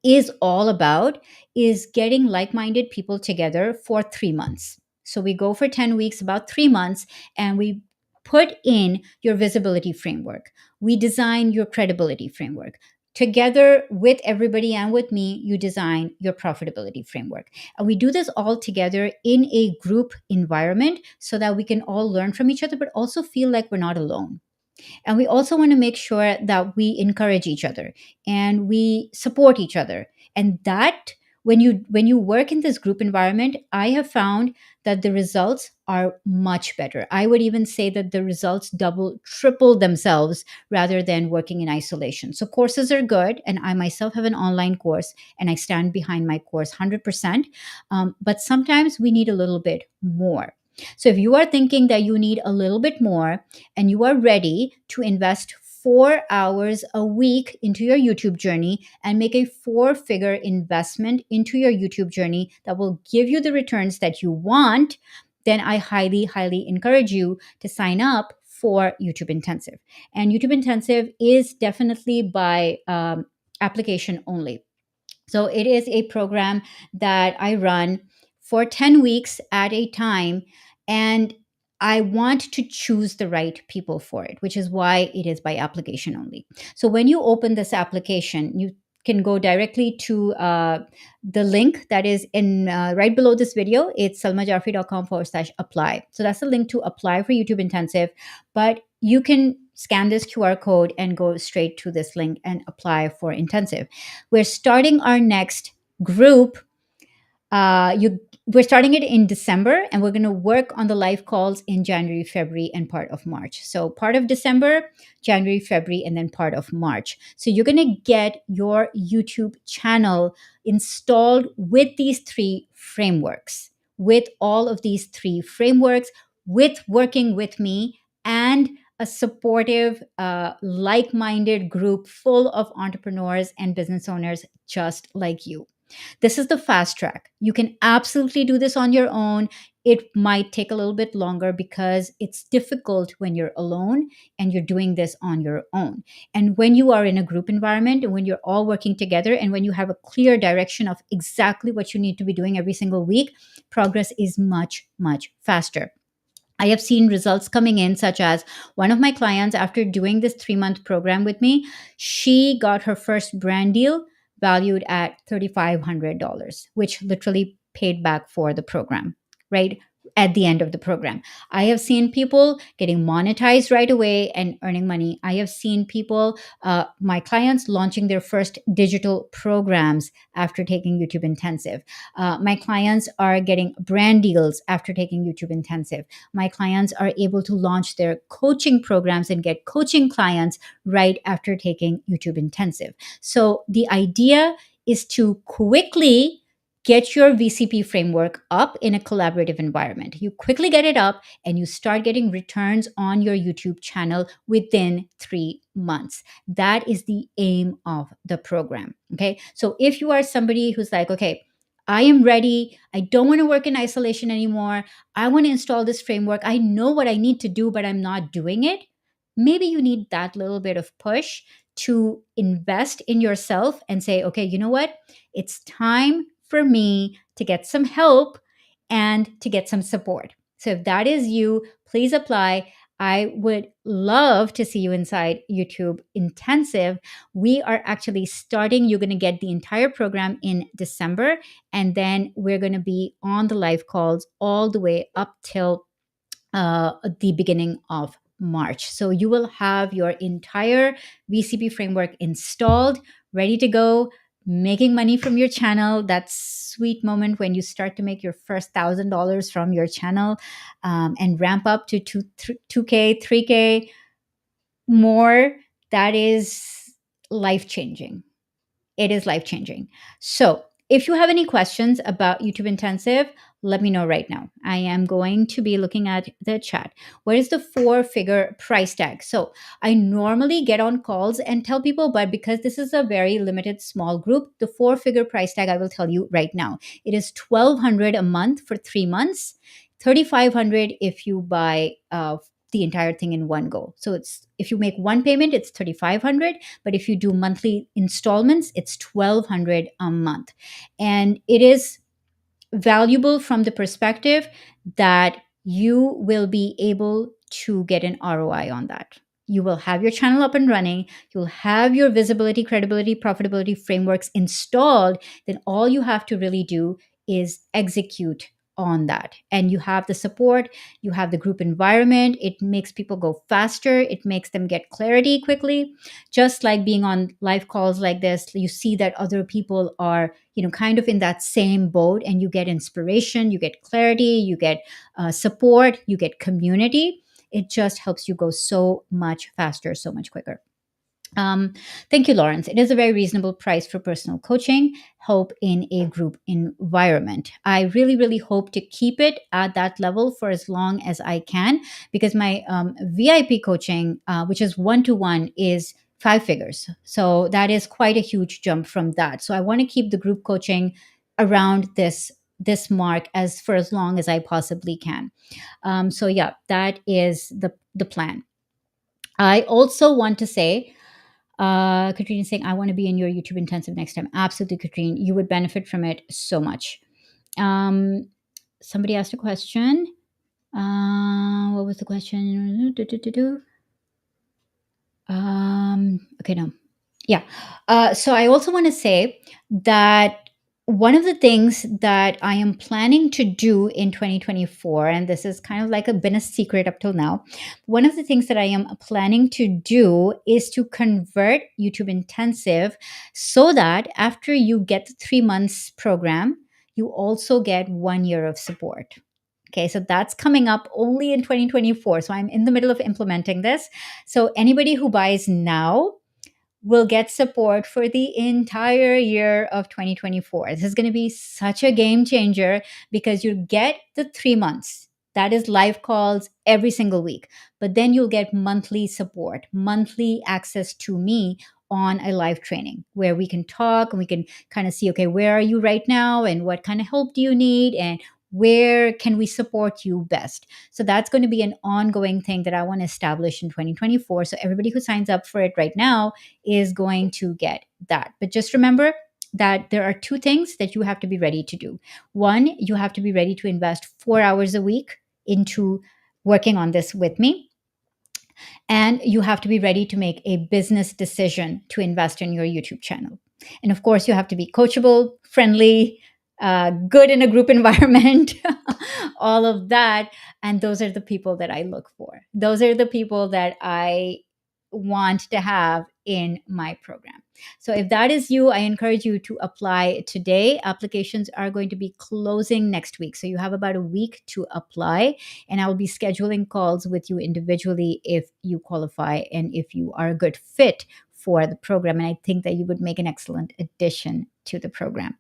is all about is getting like minded people together for 3 months. So we go for 10 weeks, about 3 months, and we put in your visibility framework. We design your credibility framework. Together with everybody and with me, you design your profitability framework. And we do this all together in a group environment so that we can all learn from each other, but also feel like we're not alone. And we also want to make sure that we encourage each other and we support each other. And that when you work in this group environment, I have found that the results are much better. I would even say that the results double, triple themselves rather than working in isolation. So courses are good, and I myself have an online course, and I stand behind my course 100%. But sometimes we need a little bit more. So if you are thinking that you need a little bit more, and you are ready to invest 4 hours a week into your YouTube journey and make a 4-figure investment into your YouTube journey that will give you the returns that you want, then I highly, highly encourage you to sign up for YouTube Intensive. And YouTube Intensive is definitely by application only. So it is a program that I run for 10 weeks at a time. And I want to choose the right people for it, which is why it is by application only. So when you open this application, you can go directly to the link that is in right below this video. It's salmajafri.com/apply. So that's the link to apply for YouTube Intensive. But you can scan this QR code and go straight to this link and apply for Intensive. We're starting our next group. We're starting it in December, and we're going to work on the live calls in January, February, and part of March. So part of December, January, February, and then part of March. So you're going to get your YouTube channel installed with these 3 frameworks, with all of these 3 frameworks, with working with me and a supportive, like minded group full of entrepreneurs and business owners just like you. This is the fast track. You can absolutely do this on your own. It might take a little bit longer because it's difficult when you're alone and you're doing this on your own. And when you are in a group environment and when you're all working together and when you have a clear direction of exactly what you need to be doing every single week, progress is much, much faster. I have seen results coming in, such as one of my clients, after doing this 3-month program with me, she got her first brand deal valued at $3,500, which literally paid back for the program, right? At the end of the program. I have seen people getting monetized right away and earning money. I have seen people, my clients, launching their first digital programs after taking YouTube Intensive. My clients are getting brand deals after taking YouTube Intensive. My clients are able to launch their coaching programs and get coaching clients right after taking YouTube Intensive. So the idea is to quickly get your VCP framework up in a collaborative environment. You quickly get it up and you start getting returns on your YouTube channel within 3 months. That is the aim of the program. Okay. So if you are somebody who's like, okay, I am ready. I don't want to work in isolation anymore. I want to install this framework. I know what I need to do, but I'm not doing it. Maybe you need that little bit of push to invest in yourself and say, okay, you know what? It's time for me to get some help and to get some support. So if that is you, please apply. I would love to see you inside YouTube Intensive. We are actually starting, you're going to get the entire program in December, and then we're going to be on the live calls all the way up till the beginning of March. So you will have your entire VCP framework installed, ready to go, making money from your channel. That sweet moment when you start to make your first $1,000 from your channel, and ramp up to 2K, 3K more. That is life changing. It is life changing. So, if you have any questions about YouTube Intensive, let me know right now. I am going to be looking at the chat. What is the 4-figure price tag? So, I normally get on calls and tell people, but because this is a very limited small group, the 4-figure price tag I will tell you right now. It is $1,200 a month for 3 months, $3,500 if you buy the entire thing in one go. So it's, if you make one payment, it's 3,500, but if you do monthly installments, it's 1,200 a month. And it is valuable from the perspective that you will be able to get an ROI on that. You will have your channel up and running. You'll have your visibility, credibility, profitability frameworks installed. Then all you have to really do is execute on that. And you have the support, you have the group environment. It makes people go faster, it makes them get clarity quickly. Just like being on live calls like this, you see that other people are, kind of in that same boat, and you get inspiration, you get clarity, you get support, you get community. It just helps you go so much faster, so much quicker. um, Thank you, Lawrence. It is a very reasonable price for personal coaching, help in a group environment. I really, really hope to keep it at that level for as long as I can, because my VIP coaching, which is one-to-one, is 5 figures. So that is quite a huge jump from that. So I want to keep the group coaching around this mark as for as long as I possibly can. So yeah, that is the plan. I also want to say, Katrine is saying, I want to be in your YouTube intensive next time. Absolutely, Katrine. You would benefit from it so much. Um, Somebody asked a question. What was the question? Okay, no. Yeah. So I also want to say that one of the things that I am planning to do in 2024, and this is kind of like been a secret up till now, one of the things that I am planning to do is to convert YouTube Intensive so that after you get the 3 months program, you also get 1 year of support. Okay, so that's coming up only in 2024. So I'm in the middle of implementing this. So anybody who buys now will get support for the entire year of 2024. This is going to be such a game changer because you get the 3 months. That is live calls every single week. But then you'll get monthly support, monthly access to me on a live training where we can talk and we can kind of see, okay, where are you right now and what kind of help do you need and where can we support you best. So that's going to be an ongoing thing that I want to establish in 2024. So everybody who signs up for it right now is going to get that. But just remember that there are two things that you have to be ready to do. One, you have to be ready to invest 4 hours a week into working on this with me. And you have to be ready to make a business decision to invest in your YouTube channel. And of course, you have to be coachable, friendly, good in a group environment, all of that. And those are the people that I look for. Those are the people that I want to have in my program. So if that is you, I encourage you to apply today. Applications are going to be closing next week. So you have about a week to apply, and I will be scheduling calls with you individually if you qualify and if you are a good fit for the program. And I think that you would make an excellent addition to the program.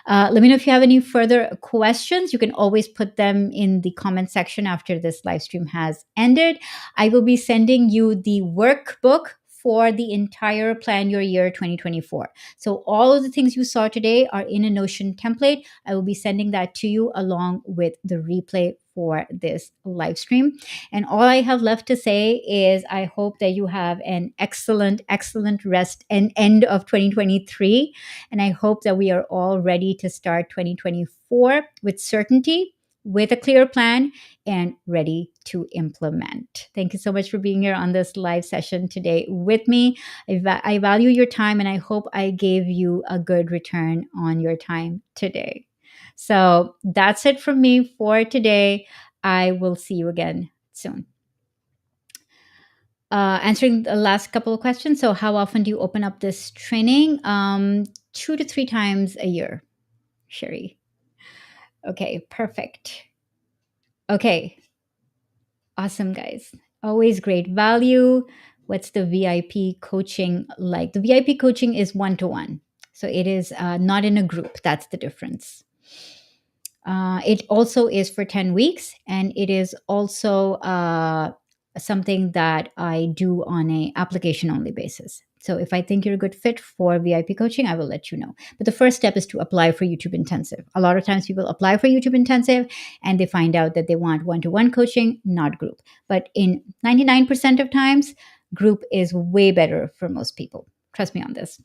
Let me know if you have any further questions. You can always put them in the comment section after this live stream has ended. I will be sending you the workbook for the entire Plan Your Year 2024. So all of the things you saw today are in a Notion template. I will be sending that to you along with the replay for this live stream. And all I have left to say is I hope that you have an excellent, excellent rest and end of 2023. And I hope that we are all ready to start 2024 with certainty, with a clear plan, and ready to implement. Thank you so much for being here on this live session today with me. I value your time, and I hope I gave you a good return on your time today. So that's it from me for today. I will see you again soon. Answering the last couple of questions. So, how often do you open up this training? 2 to 3 times a year, Sherry. Okay, perfect. Okay, awesome, guys. Always great value. What's the VIP coaching like? The VIP coaching is one to one. So, it is not in a group. That's the difference. It also is for 10 weeks, and it is also something that I do on a application only basis. So if I think you're a good fit for VIP coaching, I will let you know. But the first step is to apply for YouTube Intensive. A lot of times people apply for YouTube Intensive and they find out that they want one-to-one coaching, not group. But in 99% of times, group is way better for most people. Trust me on this.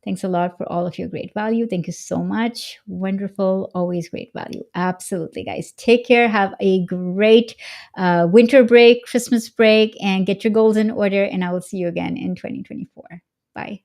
Thanks a lot for all of your great value. Thank you so much. Wonderful. Always great value. Absolutely, guys. Take care. Have a great winter break, Christmas break, and get your goals in order. And I will see you again in 2024. Bye.